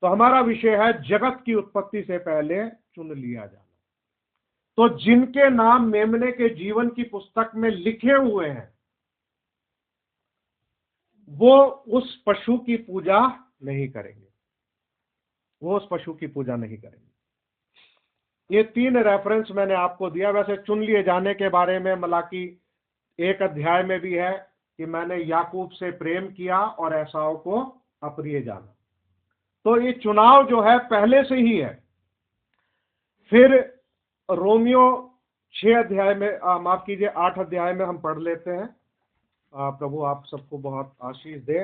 तो हमारा विषय है जगत की उत्पत्ति से पहले चुन लिया जाना। तो जिनके नाम मेमने के जीवन की पुस्तक में लिखे हुए हैं, वो उस पशु की पूजा नहीं करेंगे, वो उस पशु की पूजा नहीं करेंगे। ये 3 रेफरेंस मैंने आपको दिया। वैसे चुन लिए जाने के बारे में मलाकी 1 अध्याय में भी है कि मैंने याकूब से प्रेम किया और एसाव को अप्रिय जाना। तो ये चुनाव जो है पहले से ही है। फिर रोमियो 6 अध्याय में, माफ कीजिए 8 अध्याय में हम पढ़ लेते हैं। प्रभु आप सबको बहुत आशीष दे।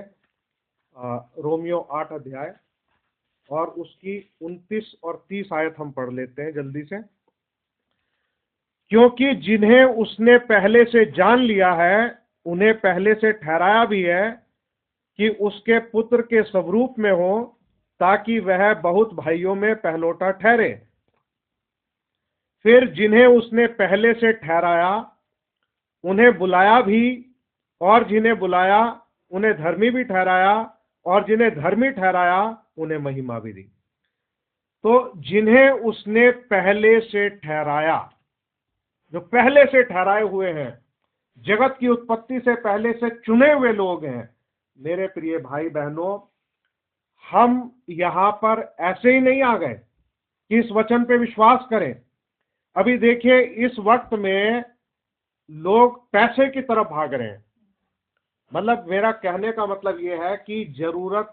रोमियो 8 अध्याय और उसकी 29 और 30 आयत हम पढ़ लेते हैं जल्दी से। क्योंकि जिन्हें उसने पहले से जान लिया है, उन्हें पहले से ठहराया भी है कि उसके पुत्र के स्वरूप में हो, ताकि वह बहुत भाइयों में पहलोटा ठहरे। फिर जिन्हें उसने पहले से ठहराया, उन्हें बुलाया भी, और जिन्हें बुलाया उन्हें धर्मी भी ठहराया, और जिन्हें धर्मी ठहराया उन्हें महिमा भी दी। तो जिन्हें उसने पहले से ठहराया, जो पहले से ठहराए हुए हैं, जगत की उत्पत्ति से पहले से चुने हुए लोग हैं। मेरे प्रिय भाई बहनों, हम यहां पर ऐसे ही नहीं आ गए कि इस वचन पे विश्वास करें। अभी देखिए, इस वक्त में लोग पैसे की तरफ भाग रहे हैं। मतलब मेरा कहने का मतलब यह है कि जरूरत,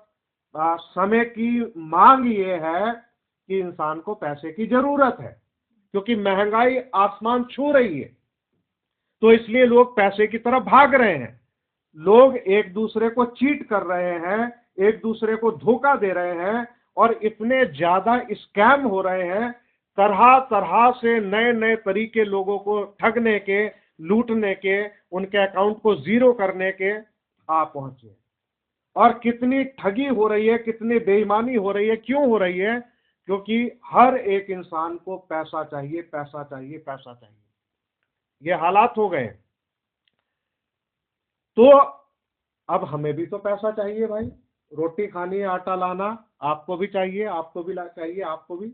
समय की मांग ये है कि इंसान को पैसे की जरूरत है, क्योंकि महंगाई आसमान छू रही है। तो इसलिए लोग पैसे की तरफ भाग रहे हैं। लोग एक दूसरे को चीट कर रहे हैं, एक दूसरे को धोखा दे रहे हैं, और इतने ज्यादा स्कैम हो रहे हैं, तरह तरह से नए नए तरीके लोगों को ठगने के, लूटने के, उनके अकाउंट को जीरो करने के आ पहुंचे। और कितनी ठगी हो रही है, कितनी बेईमानी हो रही है। क्यों हो रही है? क्योंकि हर एक इंसान को पैसा चाहिए, पैसा चाहिए, पैसा चाहिए। ये हालात हो गए। तो अब हमें भी तो पैसा चाहिए भाई, रोटी खानी है, आटा लाना, आपको भी चाहिए, आपको भी चाहिए, आपको भी।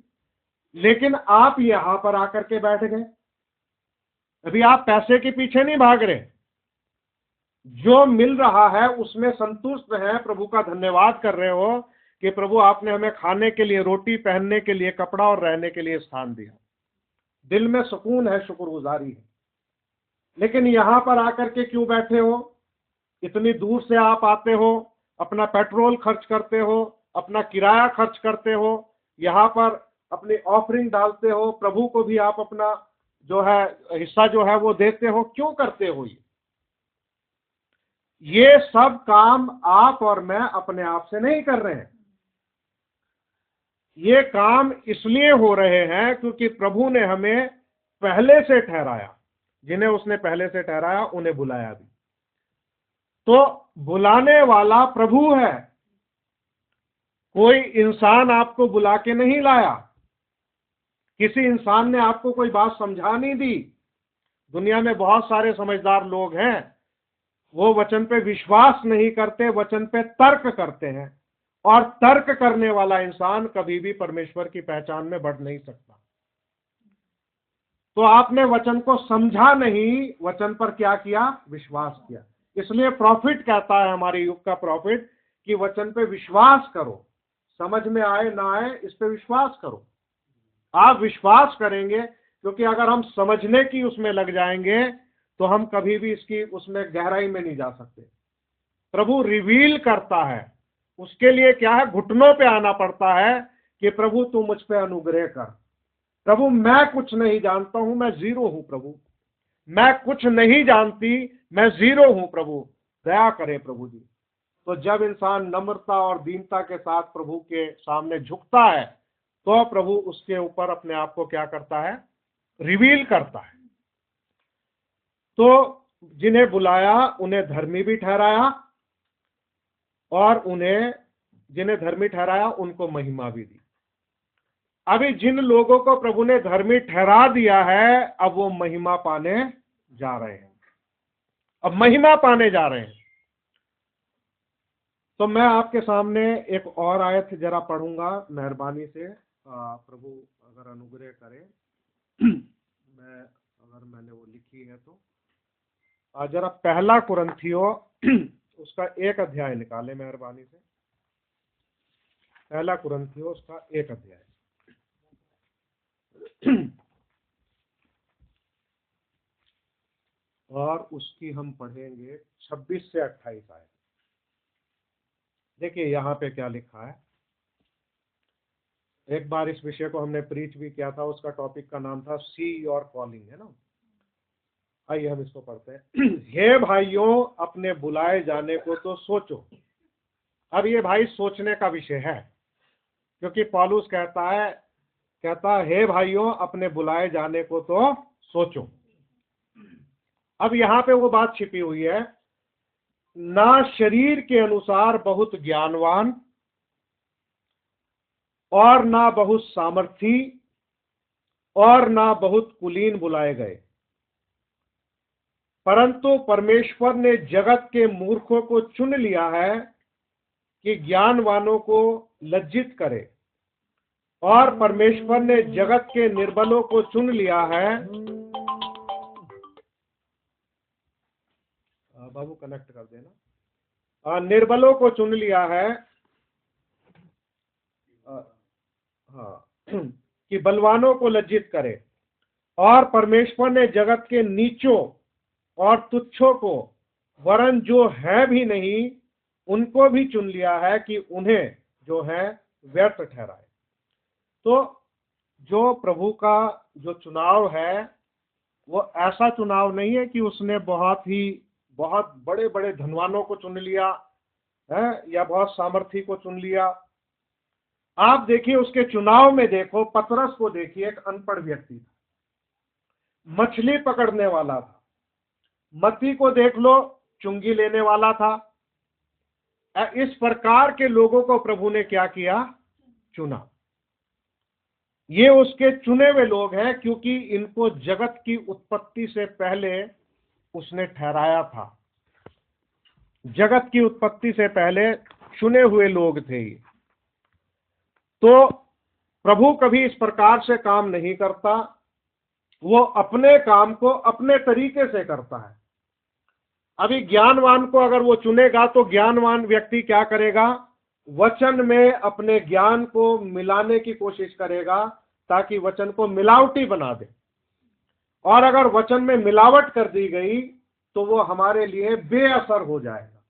लेकिन आप यहां पर आकर के बैठ गए। अभी आप पैसे के पीछे नहीं भाग रहे, जो मिल रहा है उसमें संतुष्ट हैं, प्रभु का धन्यवाद कर रहे हो कि प्रभु आपने हमें खाने के लिए रोटी, पहनने के लिए कपड़ा और रहने के लिए स्थान दिया। दिल में सुकून है, शुक्रगुजारी है। लेकिन यहां पर आकर के क्यों बैठे हो? इतनी दूर से आप आते हो, अपना पेट्रोल खर्च करते हो, अपना किराया खर्च करते हो, यहां पर अपनी ऑफरिंग डालते हो, प्रभु को भी आप अपना जो है हिस्सा जो है वो देते हो। क्यों करते हो ये सब काम आप और मैं अपने आप से नहीं कर रहे हैं। ये काम इसलिए हो रहे हैं क्योंकि प्रभु ने हमें पहले से ठहराया। जिन्हें उसने पहले से ठहराया उन्हें बुलाया भी। तो बुलाने वाला प्रभु है, कोई इंसान आपको बुला के नहीं लाया। किसी इंसान ने आपको कोई बात समझा नहीं दी। दुनिया में बहुत सारे समझदार लोग हैं, वो वचन पे विश्वास नहीं करते, वचन पे तर्क करते हैं, और तर्क करने वाला इंसान कभी भी परमेश्वर की पहचान में बढ़ नहीं सकता। तो आपने वचन को समझा नहीं, वचन पर क्या किया? विश्वास किया। इसलिए प्रॉफिट कहता है, हमारे युग का प्रॉफिट, कि वचन पे विश्वास करो, समझ में आए ना आए इस पे विश्वास करो। आप विश्वास करेंगे, क्योंकि अगर हम समझने की उसमें लग जाएंगे तो हम कभी भी इसकी उसमें गहराई में नहीं जा सकते। प्रभु रिवील करता है, उसके लिए क्या है? घुटनों पे आना पड़ता है कि प्रभु तू मुझ पे अनुग्रह कर। प्रभु मैं कुछ नहीं जानता हूं, मैं जीरो हूं प्रभु, मैं कुछ नहीं जानती, मैं जीरो हूं प्रभु, दया करे प्रभु जी। तो जब इंसान नम्रता और दीनता के साथ प्रभु के सामने झुकता है तो प्रभु उसके ऊपर अपने आप को क्या करता है? रिवील करता है। तो जिन्हें बुलाया उन्हें धर्मी भी ठहराया, और उन्हें जिन्हें धर्मी ठहराया उनको महिमा भी दी। अभी जिन लोगों को प्रभु ने धर्मी ठहरा दिया है, अब वो महिमा पाने जा रहे हैं, अब महिमा पाने जा रहे हैं। तो मैं आपके सामने एक और आयत जरा पढ़ूंगा मेहरबानी से, प्रभु अगर अनुग्रह करे। मैंने वो लिखी है तो जरा पहला कुरिन्थियों उसका 1 अध्याय निकाले मेहरबानी से। पहला कुरिन्थियों उसका 1 अध्याय। और उसकी हम पढ़ेंगे 26 से 28 आयत। देखिए यहाँ पे क्या लिखा है। एक बार इस विषय को हमने प्रीच भी किया था, उसका टॉपिक का नाम था सी योर कॉलिंग, है ना। आइए हम इसको पढ़ते हैं। हे भाइयों, अपने बुलाए जाने को तो सोचो। अब ये भाई सोचने का विषय है, क्योंकि पौलुस कहता है हे भाइयों, अपने बुलाए जाने को तो सोचो। अब यहाँ पे वो बात छिपी हुई है, ना शरीर के अनुसार बहुत ज्ञानवान और ना बहुत सामर्थी और ना बहुत कुलीन बुलाए गए, परंतु परमेश्वर ने जगत के मूर्खों को चुन लिया है कि ज्ञानवानों को लज्जित करे, और परमेश्वर ने जगत के निर्बलों को चुन लिया है। बाबू कनेक्ट कर देना। निर्बलों को चुन लिया है, कि बलवानों को लज्जित करे, और परमेश्वर ने जगत के नीचों और तुच्छों को, वरन जो है भी नहीं, उनको भी चुन लिया है कि उन्हें जो है व्यर्थ ठहराए। तो जो प्रभु का जो चुनाव है वो ऐसा चुनाव नहीं है कि उसने बहुत बड़े बड़े धनवानों को चुन लिया है या बहुत सामर्थी को चुन लिया। आप देखिए उसके चुनाव में, देखो पतरस को देखिए, एक अनपढ़ व्यक्ति था, मछली पकड़ने वाला था। मत्ती को देख लो, चुंगी लेने वाला था। इस प्रकार के लोगों को प्रभु ने क्या किया? चुना। ये उसके चुने हुए लोग हैं, क्योंकि इनको जगत की उत्पत्ति से पहले उसने ठहराया था। जगत की उत्पत्ति से पहले चुने हुए लोग थे ये। तो प्रभु कभी इस प्रकार से काम नहीं करता, वो अपने काम को अपने तरीके से करता है। अभी ज्ञानवान को अगर वो चुनेगा तो ज्ञानवान व्यक्ति क्या करेगा, वचन में अपने ज्ञान को मिलाने की कोशिश करेगा ताकि वचन को मिलावटी बना दे। और अगर वचन में मिलावट कर दी गई तो वो हमारे लिए बेअसर हो जाएगा।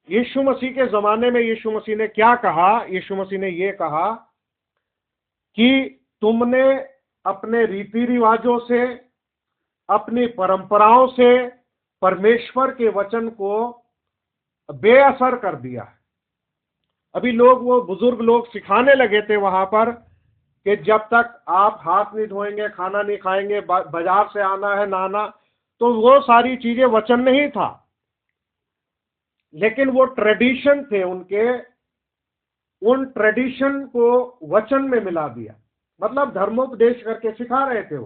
यीशु मसीह के जमाने में यीशु मसीह ने क्या कहा? यीशु मसीह ने ये कहा कि तुमने अपने रीति रिवाजों से, अपनी परंपराओं से परमेश्वर के वचन को बेअसर कर दिया है। अभी लोग, वो बुजुर्ग लोग सिखाने लगे थे वहां पर कि जब तक आप हाथ नहीं धोएंगे, खाना नहीं खाएंगे, बाजार से आना है नहाना, तो वो सारी चीजें वचन नहीं था, लेकिन वो ट्रेडिशन थे उनके, उन ट्रेडिशन को वचन में मिला दिया। मतलब धर्मोपदेश करके सिखा रहे थे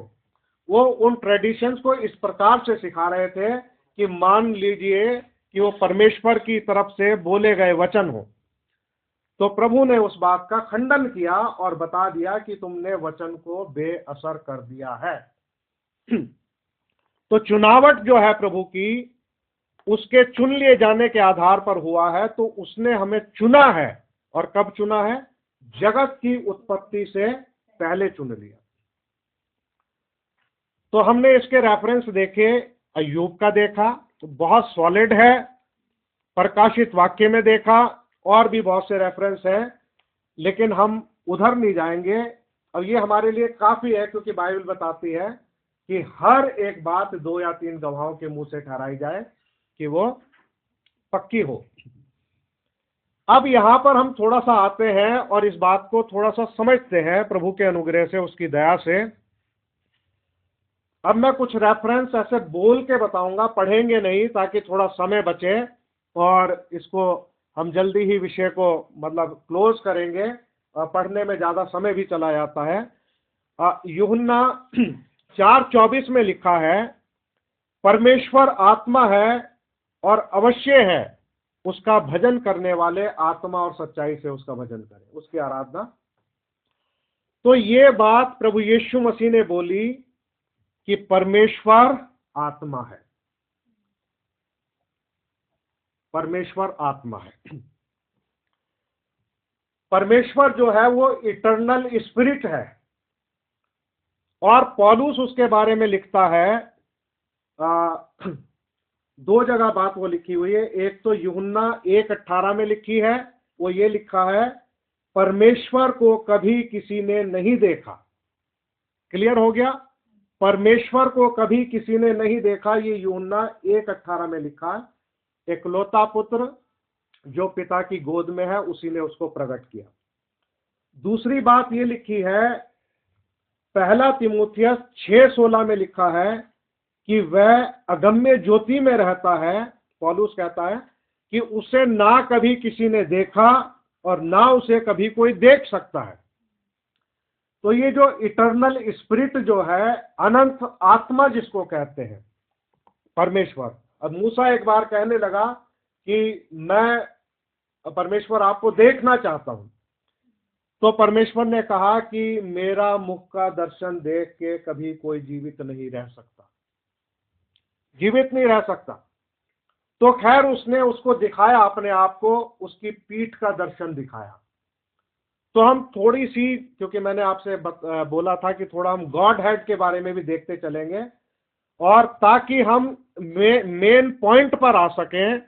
वो उन ट्रेडिशंस को इस प्रकार से सिखा रहे थे कि मान लीजिए कि वो परमेश्वर की तरफ से बोले गए वचन हो। तो प्रभु ने उस बात का खंडन किया और बता दिया कि तुमने वचन को बेअसर कर दिया है। तो चुनावट जो है प्रभु की, उसके चुन लिए जाने के आधार पर हुआ है। तो उसने हमें चुना है, और कब चुना है? जगत की उत्पत्ति से पहले चुन लिया। तो हमने इसके रेफरेंस देखे, अय्यूब का देखा तो बहुत सॉलिड है, प्रकाशित वाक्य में देखा, और भी बहुत से रेफरेंस हैं, लेकिन हम उधर नहीं जाएंगे। और ये हमारे लिए काफी है, क्योंकि बाइबल बताती है कि हर एक बात 2 या 3 गवाहों के मुंह से ठहराई जाए कि वो पक्की हो। अब यहां पर हम थोड़ा सा आते हैं और इस बात को थोड़ा सा समझते हैं प्रभु के अनुग्रह से, उसकी दया से। अब मैं कुछ रेफरेंस ऐसे बोल के बताऊंगा, पढ़ेंगे नहीं, ताकि थोड़ा समय बचे और इसको हम जल्दी ही विषय को मतलब क्लोज करेंगे। पढ़ने में ज्यादा समय भी चला जाता है। यूहन्ना 4:24 में लिखा है, परमेश्वर आत्मा है और अवश्य है उसका भजन करने वाले आत्मा और सच्चाई से उसका भजन करें, उसकी आराधना। तो ये बात प्रभु यीशु मसीह ने बोली कि परमेश्वर आत्मा है, परमेश्वर आत्मा है। परमेश्वर जो है वो इटर्नल स्पिरिट है। और पौलुस उसके बारे में लिखता है, 2 जगह बात वो लिखी हुई है। एक तो यूहन्ना 1:18 में लिखी है, वो ये लिखा है, परमेश्वर को कभी किसी ने नहीं देखा। क्लियर हो गया? परमेश्वर को कभी किसी ने नहीं देखा, ये यूहन्ना 1:18 में लिखा है। एकलौता पुत्र जो पिता की गोद में है, उसी ने उसको प्रकट किया। दूसरी बात ये लिखी है, 1 तीमुथियुस 6:16 में लिखा है कि वह अगम्य ज्योति में रहता है। पौलुस कहता है कि उसे ना कभी किसी ने देखा और ना उसे कभी कोई देख सकता है। तो ये जो इटर्नल स्पिरिट जो है, अनंत आत्मा जिसको कहते हैं, परमेश्वर। अब मूसा एक बार कहने लगा कि मैं परमेश्वर आपको देखना चाहता हूं। तो परमेश्वर ने कहा कि मेरा मुख का दर्शन देख के कभी कोई जीवित नहीं रह सकता, जीवित नहीं रह सकता। तो खैर उसने उसको दिखाया अपने आप को, उसकी पीठ का दर्शन दिखाया। तो हम थोड़ी सी, क्योंकि मैंने आपसे बोला था कि थोड़ा हम गॉड हेड के बारे में भी देखते चलेंगे, और ताकि हम मेन पॉइंट पर आ सकें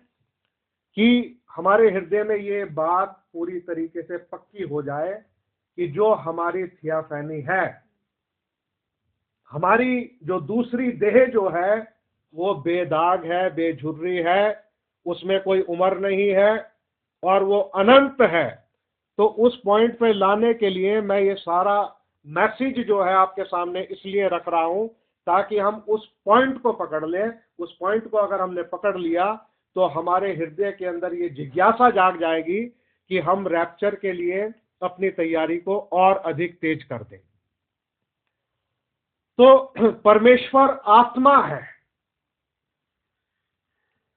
कि हमारे हृदय में ये बात पूरी तरीके से पक्की हो जाए कि जो हमारी थियाफैनी है, हमारी जो दूसरी देह जो है वो बेदाग है, बेझुर्री है, उसमें कोई उम्र नहीं है और वो अनंत है। तो उस पॉइंट पे लाने के लिए मैं ये सारा मैसेज जो है आपके सामने इसलिए रख रहा हूं ताकि हम उस पॉइंट को पकड़ लें। उस पॉइंट को अगर हमने पकड़ लिया तो हमारे हृदय के अंदर ये जिज्ञासा जाग जाएगी कि हम रैप्चर के लिए अपनी तैयारी को और अधिक तेज कर दें। तो परमेश्वर आत्मा है।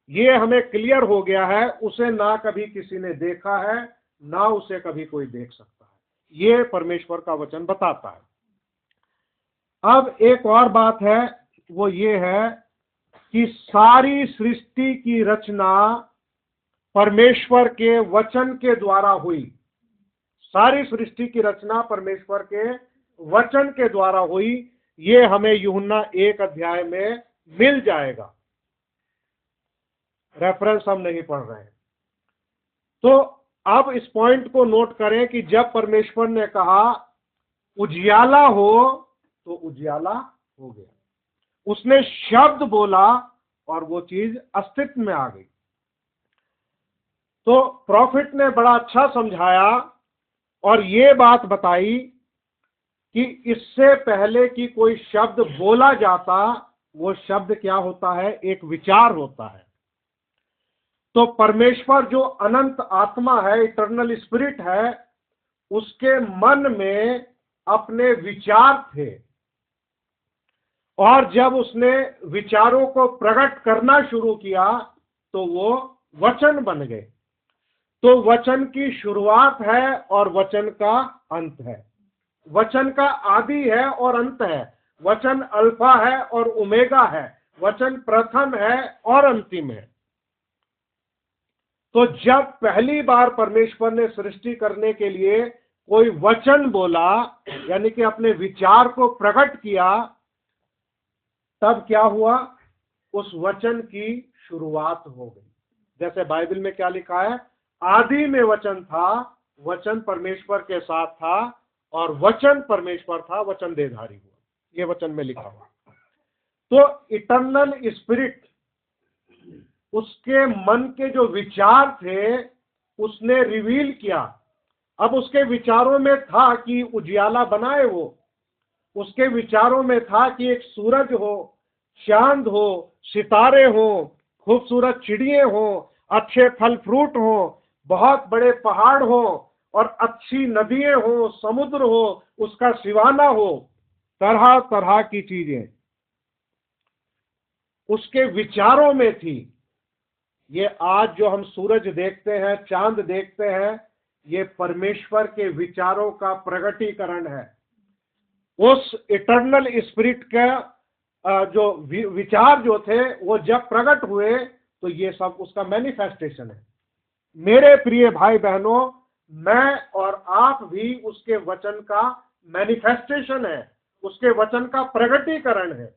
ये हमें क्लियर हो गया है, उसे ना कभी किसी ने देखा है, ना उसे कभी कोई देख सकता है। ये परमेश्वर का वचन बताता है। अब एक और बात है, वो ये है कि सारी सृष्टि की रचना परमेश्वर के वचन के द्वारा हुई। सारी सृष्टि की रचना परमेश्वर के वचन के द्वारा हुई। ये हमें यूहन्ना 1 अध्याय में मिल जाएगा। रेफरेंस हम नहीं पढ़ रहे हैं। तो अब इस पॉइंट को नोट करें कि जब परमेश्वर ने कहा उजियाला हो, तो उजियाला हो गया। उसने शब्द बोला और वो चीज अस्तित्व में आ गई। तो प्रॉफिट ने बड़ा अच्छा समझाया और ये बात बताई कि इससे पहले कि कोई शब्द बोला जाता, वो शब्द क्या होता है? एक विचार होता है। तो परमेश्वर जो अनंत आत्मा है, इटर्नल स्पिरिट है, उसके मन में अपने विचार थे, और जब उसने विचारों को प्रकट करना शुरू किया तो वो वचन बन गए। तो वचन की शुरुआत है और वचन का अंत है। वचन का आदि है और अंत है। वचन अल्फा है और ओमेगा है। वचन प्रथम है और अंतिम है। तो जब पहली बार परमेश्वर ने सृष्टि करने के लिए कोई वचन बोला, यानी कि अपने विचार को प्रकट किया, तब क्या हुआ? उस वचन की शुरुआत हो गई। जैसे बाइबल में क्या लिखा है? आदि में वचन था, वचन परमेश्वर के साथ था, और वचन परमेश्वर था, वचन देहधारी हुआ। ये वचन में लिखा हुआ। तो इटर्नल स्पिरिट, उसके मन के जो विचार थे, उसने रिवील किया। अब उसके विचारों में था कि उजियाला बनाए वो। उसके विचारों में था कि एक सूरज हो, चांद हो, सितारे हो, खूबसूरत चिड़िए हो, अच्छे फल फ्रूट हो, बहुत बड़े पहाड़ हो, और अच्छी नदियां हो, समुद्र हो, उसका सिवाना हो, तरह तरह की चीजें उसके विचारों में थी। ये आज जो हम सूरज देखते हैं, चांद देखते हैं, ये परमेश्वर के विचारों का प्रगटीकरण है। उस इटर्नल स्पिरिट का जो विचार जो थे, वो जब प्रकट हुए तो ये सब उसका मैनिफेस्टेशन है। मेरे प्रिय भाई बहनों, मैं और आप भी उसके वचन का मैनिफेस्टेशन है, उसके वचन का प्रगटीकरण है।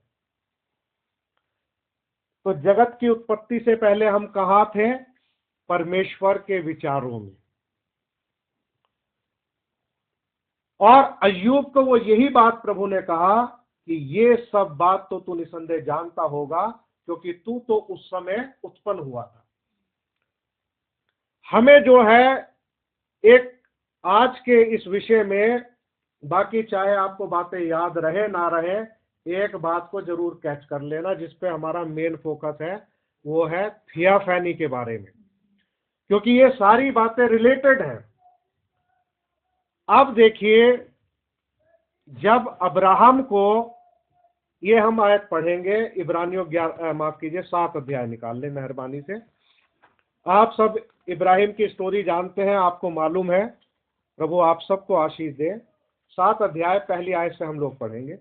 तो जगत की उत्पत्ति से पहले हम कहाँ थे? परमेश्वर के विचारों में। और अय्यूब को वो यही बात प्रभु ने कहा कि ये सब बात तो तू निसंदेह जानता होगा, क्योंकि तू तो उस समय उत्पन्न हुआ था। हमें जो है एक आज के इस विषय में, बाकी चाहे आपको बातें याद रहे ना रहे, एक बात को जरूर कैच कर लेना, जिसपे हमारा मेन फोकस है, वो है थियाफैनी के बारे में, क्योंकि ये सारी बातें रिलेटेड हैं। अब देखिए, जब अब्राहम को, ये हम आयत पढ़ेंगे, इब्रानियों 7 अध्याय निकाल ले मेहरबानी से। आप सब इब्राहिम की स्टोरी जानते हैं, आपको मालूम है। प्रभु आप सबको आशीष दे। 7 अध्याय पहली आयत से हम लोग पढ़ेंगे।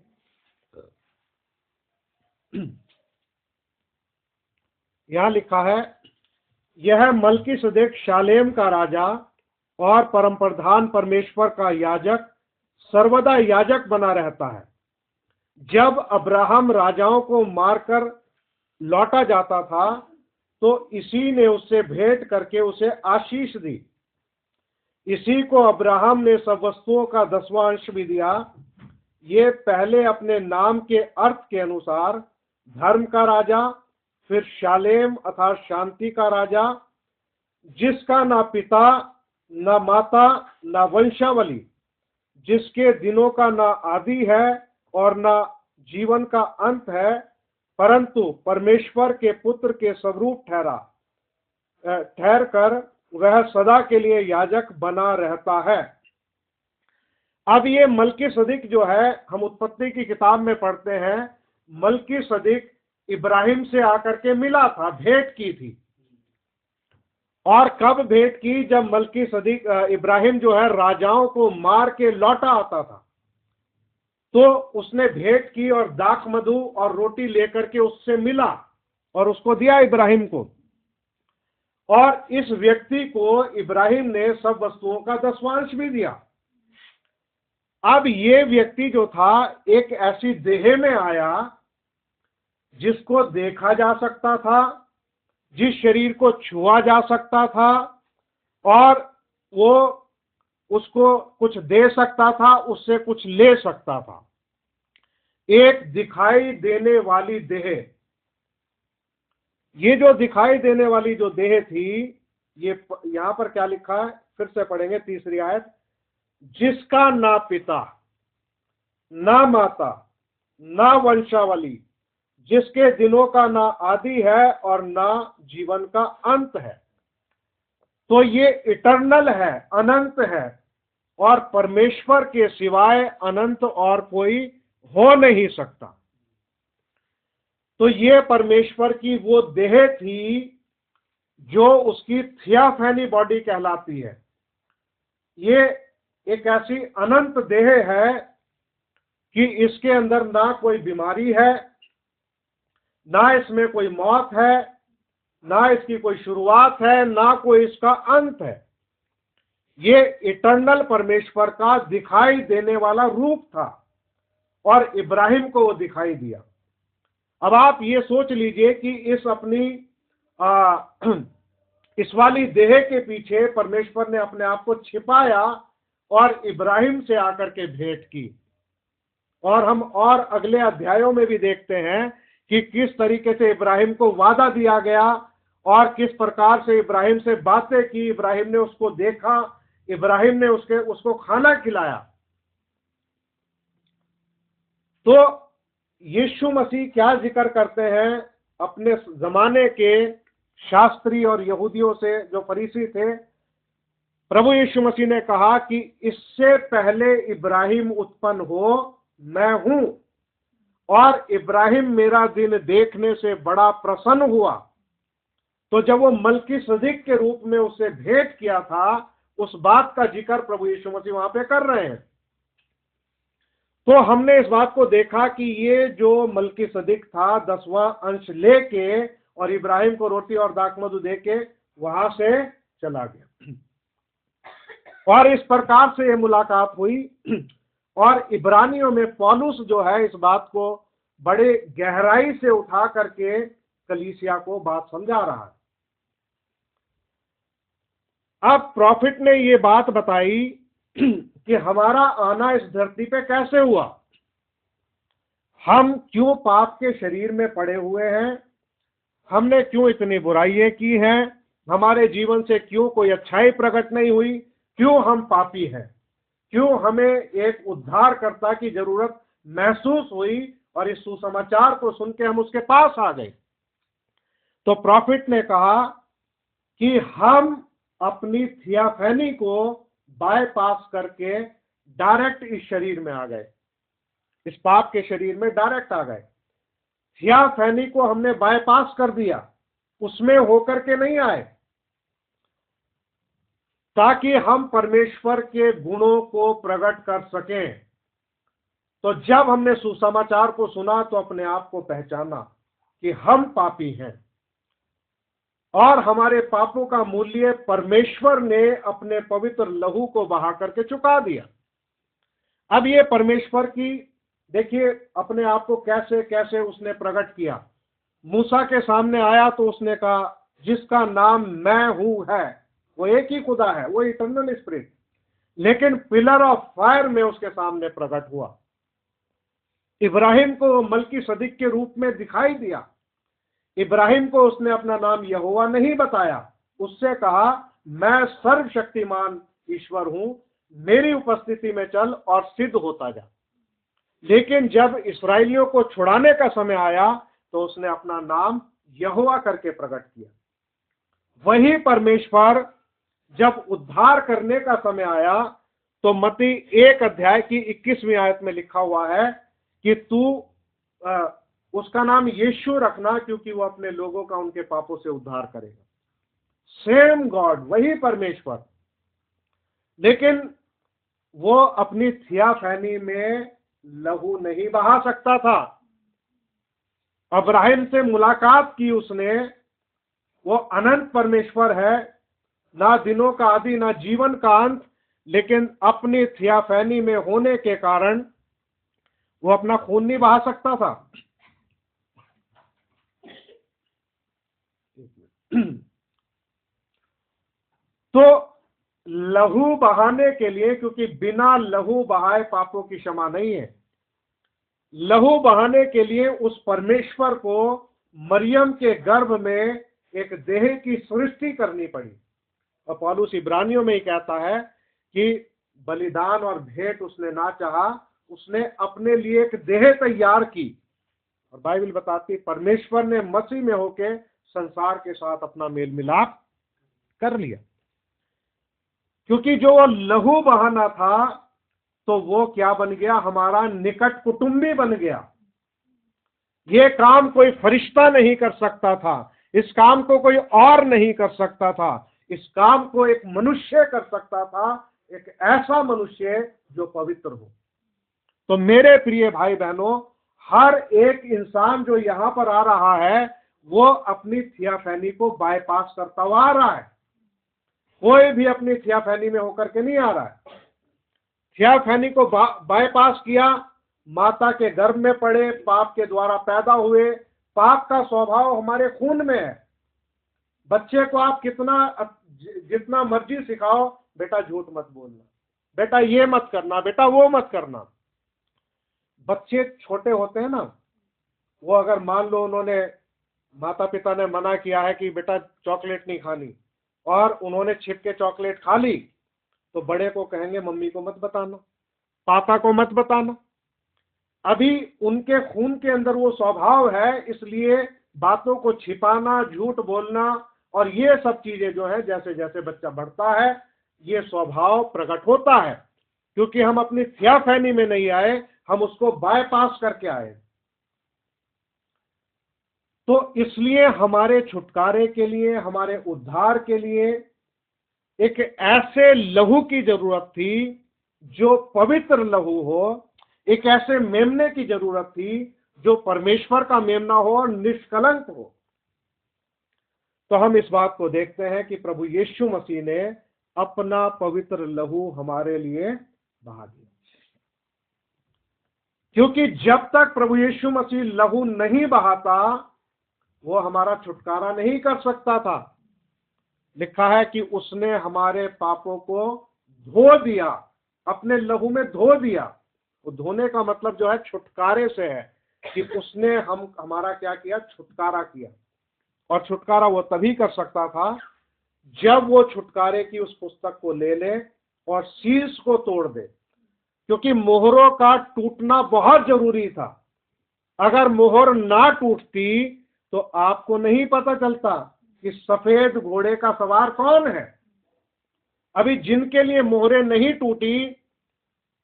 यहां लिखा है, यह मल्कीसदेक शालेम का राजा और परम प्रधान परमेश्वर का याजक सर्वदा याजक बना रहता है। जब अब्राहम राजाओं को मारकर लौटा जाता था, तो इसी ने उससे भेंट करके उसे आशीष दी। इसी को अब्राहम ने सब वस्तुओं का 10वां अंश भी दिया। ये पहले अपने नाम के अर्थ के अनुसार धर्म का राजा, फिर शालेम अर्थात शांति का राजा, जिसका ना पिता ना माता ना वंशावली, जिसके दिनों का ना आदि है और ना जीवन का अंत है, परंतु परमेश्वर के पुत्र के स्वरूप ठहर कर वह सदा के लिए याजक बना रहता है। अब ये मल्कीसदिक जो है, हम उत्पत्ति की किताब में पढ़ते हैं, मल्कीसदिक इब्राहिम से आकर के मिला था, भेंट की थी। और कब भेंट की? जब मलकी सदीक इब्राहिम जो है राजाओं को मार के लौटा आता था, तो उसने भेंट की और दाख मधु और रोटी लेकर के उससे मिला और उसको दिया इब्राहिम को। और इस व्यक्ति को इब्राहिम ने सब वस्तुओं का दसवांश भी दिया। अब ये व्यक्ति जो था एक ऐसी देह में आया जिसको देखा जा सकता था, जिस शरीर को छुआ जा सकता था, और वो उसको कुछ दे सकता था, उससे कुछ ले सकता था। एक दिखाई देने वाली देह। ये जो दिखाई देने वाली जो देह थी, ये यहां पर क्या लिखा है, फिर से पढ़ेंगे तीसरी आयत। जिसका ना पिता ना माता ना वंशावली, जिसके दिनों का ना आदि है और ना जीवन का अंत है। तो ये इटर्नल है, अनंत है, और परमेश्वर के सिवाय अनंत और कोई हो नहीं सकता। तो ये परमेश्वर की वो देह थी जो उसकी थियाफैनी बॉडी कहलाती है। ये एक ऐसी अनंत देह है कि इसके अंदर ना कोई बीमारी है, ना इसमें कोई मौत है, ना इसकी कोई शुरुआत है, ना कोई इसका अंत है। ये इटर्नल परमेश्वर का दिखाई देने वाला रूप था और इब्राहिम को वो दिखाई दिया। अब आप ये सोच लीजिए कि इस अपनी इस वाली देह के पीछे परमेश्वर ने अपने आप को छिपाया और इब्राहिम से आकर के भेंट की। और हम और अगले अध्यायों में भी देखते हैं कि किस तरीके से इब्राहिम को वादा दिया गया और किस प्रकार से इब्राहिम से बातें की, इब्राहिम ने उसको देखा, इब्राहिम ने उसको खाना खिलाया। तो यीशु मसीह क्या जिक्र करते हैं अपने जमाने के शास्त्री और यहूदियों से, जो फरीसी थे? प्रभु यीशु मसीह ने कहा कि इससे पहले इब्राहिम उत्पन्न हो मैं हूं, और इब्राहिम मेरा दिन देखने से बड़ा प्रसन्न हुआ। तो जब वो मलकीसदीक के रूप में उसे भेंट किया था, उस बात का जिक्र प्रभु यीशु मसीह वहां पे कर रहे हैं। तो हमने इस बात को देखा कि ये जो मलकीसदीक था 10वां अंश लेके और इब्राहिम को रोटी और दाखमधु देके वहां से चला गया, और इस प्रकार से ये मुलाकात हुई। और इब्रानियों में पौलुस जो है इस बात को बड़े गहराई से उठा करके कलीसिया को बात समझा रहा है। अब प्रॉफिट ने ये बात बताई कि हमारा आना इस धरती पे कैसे हुआ, हम क्यों पाप के शरीर में पड़े हुए हैं, हमने क्यों इतनी बुराइयां की हैं, हमारे जीवन से क्यों कोई अच्छाई प्रकट नहीं हुई, क्यों हम पापी हैं, क्यों हमें एक उद्धारकर्ता की जरूरत महसूस हुई, और इस सुसमाचार को सुन के हम उसके पास आ गए। तो प्रॉफिट ने कहा कि हम अपनी थियाफैनी को बायपास करके डायरेक्ट इस शरीर में आ गए, इस पाप के शरीर में डायरेक्ट आ गए। थियाफैनी को हमने बायपास कर दिया, उसमें होकर के नहीं आए, ताकि हम परमेश्वर के गुणों को प्रकट कर सकें। तो जब हमने सुसमाचार को सुना तो अपने आप को पहचाना कि हम पापी हैं और हमारे पापों का मूल्य परमेश्वर ने अपने पवित्र लहू को बहा करके चुका दिया। अब ये परमेश्वर की देखिए अपने आप को कैसे कैसे उसने प्रकट किया। मूसा के सामने आया तो उसने कहा जिसका नाम मैं हूं है, वो एक ही खुदा है, वो इटर्नल स्पिरिट, लेकिन पिलर ऑफ फायर में उसके सामने प्रकट हुआ। इब्राहिम को मलकीसदीक के रूप में दिखाई दिया। इब्राहिम को उसने अपना नाम यहोवा नहीं बताया, उससे कहा मैं सर्वशक्तिमान ईश्वर हूं, मेरी उपस्थिति में चल और सिद्ध होता जा। लेकिन जब इस्राएलियों को छुड़ाने का समय आया तो उसने अपना नाम यहोवा करके प्रकट किया। वही परमेश्वर जब उद्धार करने का समय आया तो मत्ती 1 अध्याय की 21वीं आयत में लिखा हुआ है कि तू उसका नाम यीशु रखना, क्योंकि वो अपने लोगों का उनके पापों से उद्धार करेगा। सेम गॉड, वही परमेश्वर, लेकिन वो अपनी थियाफैनी में लहू नहीं बहा सकता था। अब्राहिम से मुलाकात की उसने, वो अनंत परमेश्वर है, ना दिनों का आदि ना जीवन का अंत, लेकिन अपनी थियाफैनी में होने के कारण वो अपना खून नहीं बहा सकता था। तो लहू बहाने के लिए, क्योंकि बिना लहू बहाए पापों की क्षमा नहीं है, लहू बहाने के लिए उस परमेश्वर को मरियम के गर्भ में एक देह की सृष्टि करनी पड़ी। और पौलुस इब्रानियों में ही कहता है कि बलिदान और भेंट उसने ना चाहा, उसने अपने लिए एक देह तैयार की। और बाइबल बताती परमेश्वर ने मसीह में होके संसार के साथ अपना मेल मिलाप कर लिया। क्योंकि जो वो लहू बहाना था, तो वो क्या बन गया, हमारा निकट कुटुंबी बन गया। ये काम कोई फरिश्ता नहीं कर सकता था, इस काम को कोई और नहीं कर सकता था, इस काम को एक मनुष्य कर सकता था, एक ऐसा मनुष्य जो पवित्र हो। तो मेरे प्रिय भाई बहनों, हर एक इंसान जो यहां पर आ रहा है वो अपनी थियाफैनी को बाईपास करता हुआ आ रहा है। कोई भी अपनी थियाफैनी में होकर के नहीं आ रहा है। थियाफैनी को बाईपास किया, माता के गर्भ में पड़े, पाप के द्वारा पैदा हुए, पाप का स्वभाव हमारे खून में है। बच्चे को आप जितना मर्जी सिखाओ, बेटा झूठ मत बोलना, बेटा ये मत करना, बेटा वो मत करना। बच्चे छोटे होते हैं ना, वो अगर मान लो उन्होंने, माता पिता ने मना किया है कि बेटा चॉकलेट नहीं खानी, और उन्होंने छिप के चॉकलेट खा ली, तो बड़े को कहेंगे मम्मी को मत बताना, पापा को मत बताना। अभी उनके खून के अंदर वो स्वभाव है, इसलिए बातों को छिपाना, झूठ बोलना और ये सब चीजें जो है, जैसे जैसे बच्चा बढ़ता है ये स्वभाव प्रकट होता है। क्योंकि हम अपनी थियाफैनी में नहीं आए, हम उसको बायपास करके आए। तो इसलिए हमारे छुटकारे के लिए, हमारे उद्धार के लिए एक ऐसे लहू की जरूरत थी जो पवित्र लहू हो, एक ऐसे मेमने की जरूरत थी जो परमेश्वर का मेमना हो और निष्कलंक हो। तो हम इस बात को देखते हैं कि प्रभु यीशु मसीह ने अपना पवित्र लहू हमारे लिए बहा दिया। क्योंकि जब तक प्रभु यीशु मसीह लहू नहीं बहाता, वो हमारा छुटकारा नहीं कर सकता था। लिखा है कि उसने हमारे पापों को धो दिया, अपने लहू में धो दिया। वो धोने का मतलब जो है छुटकारे से है, कि उसने हमारा क्या किया, छुटकारा किया। और छुटकारा वो तभी कर सकता था जब वो छुटकारे की उस पुस्तक को ले ले और सील्स को तोड़ दे। क्योंकि मोहरों का टूटना बहुत जरूरी था। अगर मोहर ना टूटती तो आपको नहीं पता चलता कि सफेद घोड़े का सवार कौन है। अभी जिनके लिए मोहरें नहीं टूटी,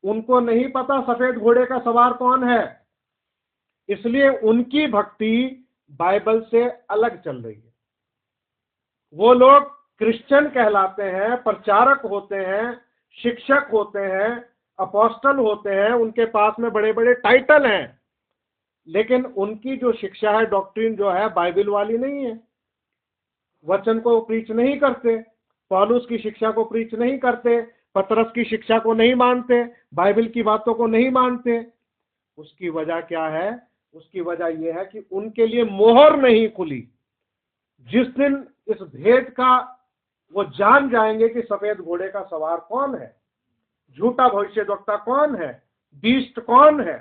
उनको नहीं पता सफेद घोड़े का सवार कौन है, इसलिए उनकी भक्ति बाइबल से अलग चल रही है। वो लोग क्रिश्चियन कहलाते हैं, प्रचारक होते हैं, शिक्षक होते हैं, अपोस्टल होते हैं, उनके पास में बड़े बड़े टाइटल हैं, लेकिन उनकी जो शिक्षा है, डॉक्ट्रिन जो है, बाइबल वाली नहीं है। वचन को प्रीच नहीं करते, पौलुस की शिक्षा को प्रीच नहीं करते, पतरस की शिक्षा को नहीं मानते, बाइबल की बातों को नहीं मानते। उसकी वजह क्या है? उसकी वजह यह है कि उनके लिए मोहर नहीं खुली। जिस दिन इस भेद का वो जान जाएंगे कि सफेद घोड़े का सवार कौन है, झूठा भविष्यद्वक्ता कौन है, बीस्ट कौन है,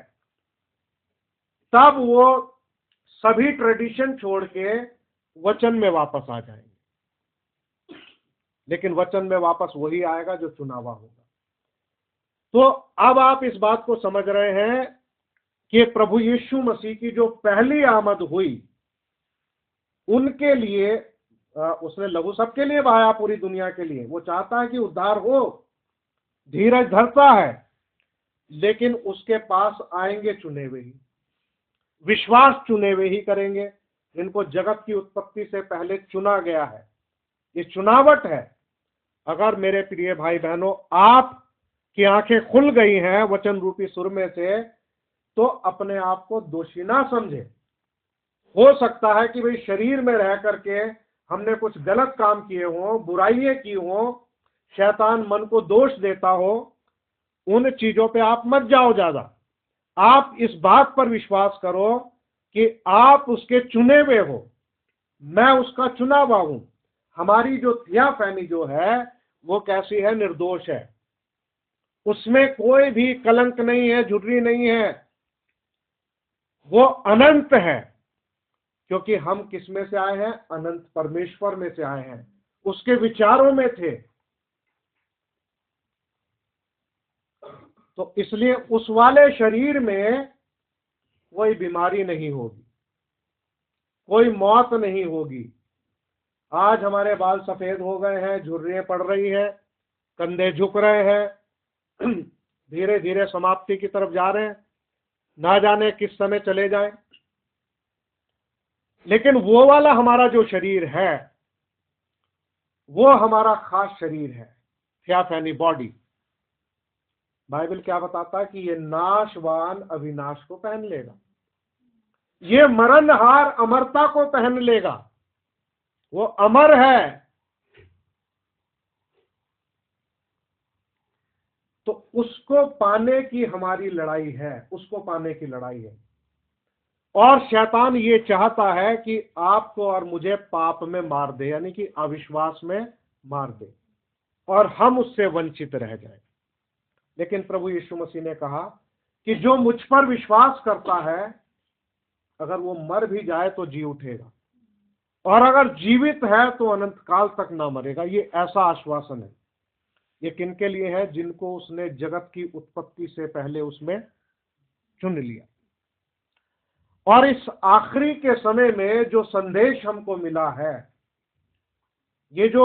तब वो सभी ट्रेडिशन छोड़ के वचन में वापस आ जाएंगे। लेकिन वचन में वापस वही आएगा जो चुना हुआ होगा। तो अब आप इस बात को समझ रहे हैं कि प्रभु यीशु मसीह की जो पहली आमद हुई, उनके लिए उसने लहू सबके लिए बहाया, पूरी दुनिया के लिए। वो चाहता है कि उद्धार हो, धीरज धरता है, लेकिन उसके पास आएंगे चुने हुए ही, विश्वास चुने हुए ही करेंगे, जिनको जगत की उत्पत्ति से पहले चुना गया है। ये चुनावट है। अगर मेरे प्रिय भाई बहनों आप की आंखें खुल गई हैं वचन रूपी सुरमे से, तो अपने आप को दोषी ना समझे। हो सकता है कि भाई शरीर में रह करके हमने कुछ गलत काम किए हों, बुराइयां की हों, शैतान मन को दोष देता हो, उन चीजों पे आप मत जाओ ज्यादा। आप इस बात पर विश्वास करो कि आप उसके चुने हुए हो, मैं उसका चुना हुआ हूं। हमारी जो थियाफैनी जो है वो कैसी है? निर्दोष है, उसमें कोई भी कलंक नहीं है, झुर्री नहीं है, वो अनंत है। क्योंकि हम किस में से आए हैं? अनंत परमेश्वर में से आए हैं, उसके विचारों में थे। तो इसलिए उस वाले शरीर में कोई बीमारी नहीं होगी, कोई मौत नहीं होगी। आज हमारे बाल सफेद हो गए हैं, झुर्रियां पड़ रही है, कंधे झुक रहे हैं, धीरे धीरे समाप्ति की तरफ जा रहे हैं, ना जाने किस समय चले जाएं। लेकिन वो वाला हमारा जो शरीर है वो हमारा खास शरीर है, थियाफैनी बॉडी। बाइबल क्या बताता है कि ये नाशवान अविनाश को पहन लेगा, ये मरणहार अमरता को पहन लेगा। वो अमर है। तो उसको पाने की हमारी लड़ाई है, उसको पाने की लड़ाई है। और शैतान ये चाहता है कि आपको और मुझे पाप में मार दे, यानी कि अविश्वास में मार दे, और हम उससे वंचित रह जाएं। लेकिन प्रभु यीशु मसीह ने कहा कि जो मुझ पर विश्वास करता है, अगर वो मर भी जाए तो जी उठेगा, और अगर जीवित है तो अनंत काल तक ना मरेगा। ये ऐसा आश्वासन है। ये किनके लिए है? जिनको उसने जगत की उत्पत्ति से पहले उसमें चुन लिया। और इस आखिरी के समय में जो संदेश हमको मिला है, ये जो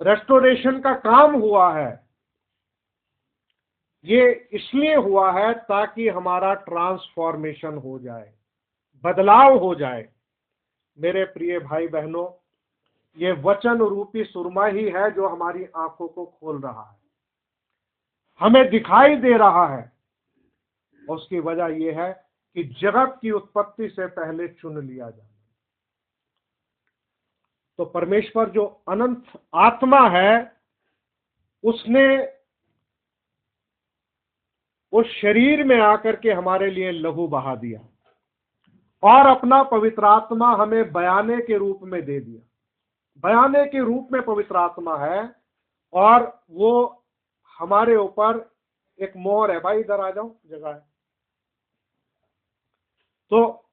रेस्टोरेशन का काम हुआ है, ये इसलिए हुआ है ताकि हमारा ट्रांसफॉर्मेशन हो जाए, बदलाव हो जाए। मेरे प्रिय भाई बहनों, ये वचन रूपी सुरमा ही है जो हमारी आंखों को खोल रहा है, हमें दिखाई दे रहा है। उसकी वजह यह है कि जगत की उत्पत्ति से पहले चुन लिया जाए। तो परमेश्वर जो अनंत आत्मा है, उसने उस शरीर में आकर के हमारे लिए लहू बहा दिया और अपना पवित्र आत्मा हमें बयाने के रूप में दे दिया। बयाने के रूप में पवित्र आत्मा है, और वो हमारे ऊपर एक मोहर है। भाई इधर आ जाओ, जगह है। तो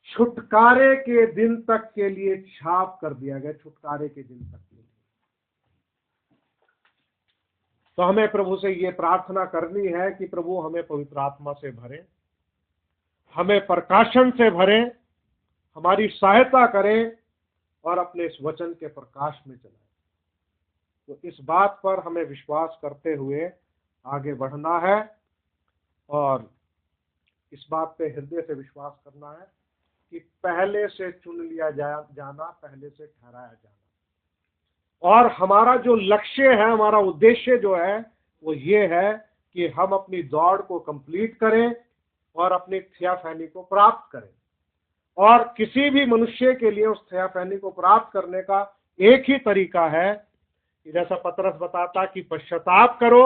छुटकारे के दिन तक के लिए छाप कर दिया गया, छुटकारे के दिन तक के लिए। तो हमें प्रभु से ये प्रार्थना करनी है कि प्रभु हमें पवित्र आत्मा से भरे, हमें प्रकाशन से भरे, हमारी सहायता करें और अपने इस वचन के प्रकाश में चलाएं। तो इस बात पर हमें विश्वास करते हुए आगे बढ़ना है, और इस बात पे हृदय से विश्वास करना है कि पहले से चुन लिया जाना, पहले से ठहराया जाना। और हमारा जो लक्ष्य है, हमारा उद्देश्य जो है वो ये है कि हम अपनी दौड़ को कंप्लीट करें और अपनी थियाफैनी को प्राप्त करें। और किसी भी मनुष्य के लिए उस थियाफैनी को प्राप्त करने का एक ही तरीका है कि जैसा पतरस बताता कि पश्चाताप करो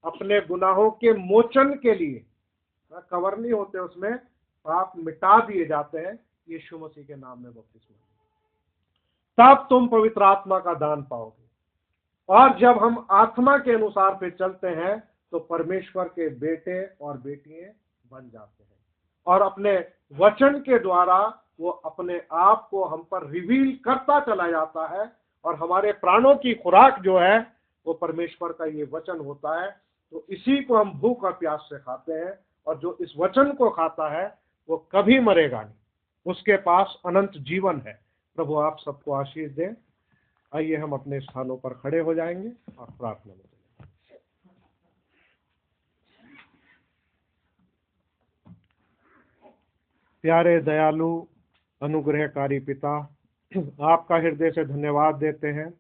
अपने गुनाहों के मोचन के लिए। कवर नहीं होते, उसमें पाप मिटा दिए जाते हैं यीशु मसीह के नाम में बपतिस्मा, तब तुम पवित्र आत्मा का दान पाओगे। और जब हम आत्मा के अनुसार पे चलते हैं तो परमेश्वर के बेटे और बेटियां बन जाते हैं, और अपने वचन के द्वारा वो अपने आप को हम पर रिवील करता चला जाता है। और हमारे प्राणों की खुराक जो है वो परमेश्वर का ये वचन होता है। तो इसी को हम भूख और प्यास से खाते हैं, और जो इस वचन को खाता है वो कभी मरेगा नहीं, उसके पास अनंत जीवन है। प्रभु आप सबको आशीष दें। आइए हम अपने स्थानों पर खड़े हो जाएंगे और प्रार्थना में चलेंगे। प्यारे दयालु अनुग्रहकारी पिता, आपका हृदय से धन्यवाद देते हैं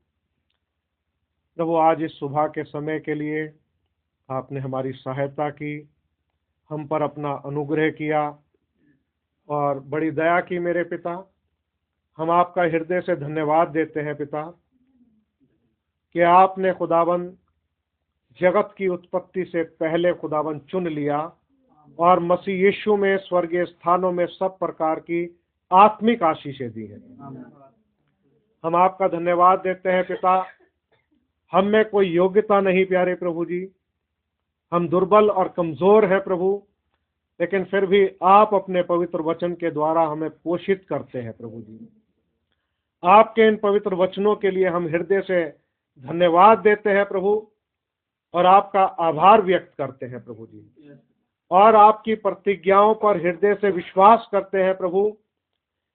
प्रभु। आज इस सुबह के समय के लिए आपने हमारी सहायता की, हम पर अपना अनुग्रह किया और बड़ी दया की मेरे पिता। हम आपका हृदय से धन्यवाद देते हैं पिता कि आपने खुदावन जगत की उत्पत्ति से पहले खुदावन चुन लिया और मसीह यीशु में स्वर्गीय स्थानों में सब प्रकार की आत्मिक आशीषें दी हैं। हम आपका धन्यवाद देते हैं पिता। हम में कोई योग्यता नहीं प्यारे प्रभु जी, हम दुर्बल और कमजोर हैं प्रभु, लेकिन फिर भी आप अपने पवित्र वचन के द्वारा हमें पोषित करते हैं प्रभु जी। आपके इन पवित्र वचनों के लिए हम हृदय से धन्यवाद देते हैं प्रभु और आपका आभार व्यक्त करते हैं प्रभु जी, और आपकी प्रतिज्ञाओं पर हृदय से विश्वास करते हैं प्रभु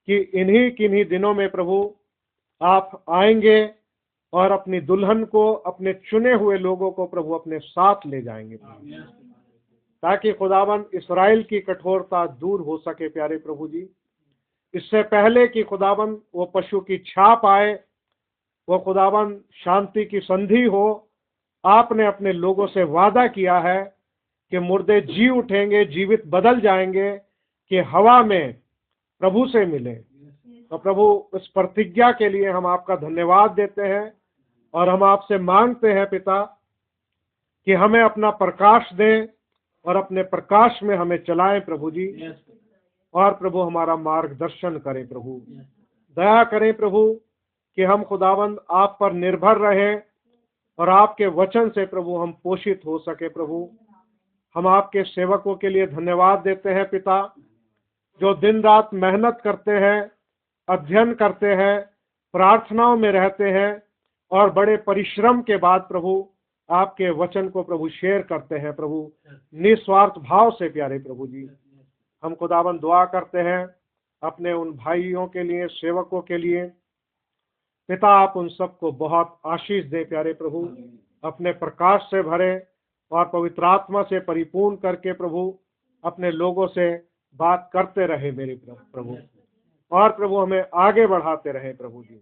कि इन्हीं किन्हीं दिनों में प्रभु आप आएंगे और अपनी दुल्हन को, अपने चुने हुए लोगों को प्रभु अपने साथ ले जाएंगे ताकि खुदावन इस्राएल की कठोरता दूर हो सके प्यारे प्रभु जी। इससे पहले कि खुदावन वो पशु की छाप आए, वो खुदावन शांति की संधि हो, आपने अपने लोगों से वादा किया है कि मुर्दे जी उठेंगे, जीवित बदल जाएंगे, कि हवा में प्रभु से मिले। तो प्रभु इस प्रतिज्ञा के लिए हम आपका धन्यवाद देते हैं और हम आपसे मांगते हैं पिता कि हमें अपना प्रकाश दें और अपने प्रकाश में हमें चलाएं प्रभु जी, और प्रभु हमारा मार्गदर्शन करें प्रभु। दया करें प्रभु कि हम खुदावंद आप पर निर्भर रहें और आपके वचन से प्रभु हम पोषित हो सके प्रभु। हम आपके सेवकों के लिए धन्यवाद देते हैं पिता, जो दिन रात मेहनत करते हैं, अध्ययन करते हैं, प्रार्थनाओं में रहते हैं और बड़े परिश्रम के बाद प्रभु आपके वचन को प्रभु शेयर करते हैं प्रभु, निस्वार्थ भाव से प्यारे प्रभु जी। हम खुदावन दुआ करते हैं अपने उन भाइयों के लिए, सेवकों के लिए पिता, आप उन सबको बहुत आशीष दे प्यारे प्रभु, अपने प्रकाश से भरे और पवित्र आत्मा से परिपूर्ण करके प्रभु अपने लोगों से बात करते रहे मेरे प्रभु, और प्रभु हमें आगे बढ़ाते रहे प्रभु जी।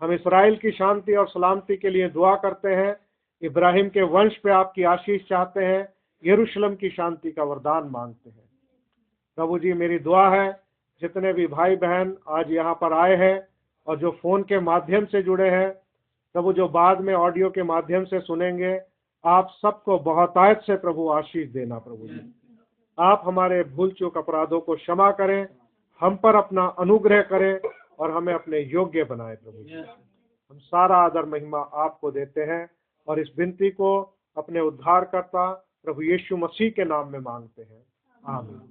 हम इस्राएल की शांति और सलामती के लिए दुआ करते हैं, इब्राहिम के वंश पे आपकी आशीष चाहते हैं, यरूशलेम की शांति का वरदान मांगते हैं प्रभु जी। मेरी दुआ है जितने भी भाई बहन आज यहाँ पर आए हैं और जो फोन के माध्यम से जुड़े हैं प्रभु, जो बाद में ऑडियो के माध्यम से सुनेंगे, आप सबको बहुतायत से प्रभु आशीष देना प्रभु जी। आप हमारे भूल चूक अपराधों को क्षमा करें, हम पर अपना अनुग्रह करें और हमें अपने योग्य बनाए प्रभु जी। हम सारा आदर महिमा आपको देते हैं और इस विनती को अपने उद्धारकर्ता प्रभु यीशु मसीह के नाम में मांगते हैं, आमीन।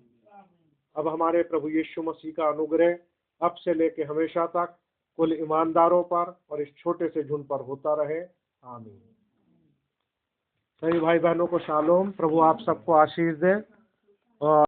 अब हमारे प्रभु यीशु मसीह का अनुग्रह अब से लेके हमेशा तक कुल ईमानदारों पर और इस छोटे से झुंड पर होता रहे, आमीन। सभी भाई बहनों को शालोम, प्रभु आप सबको आशीष दे। और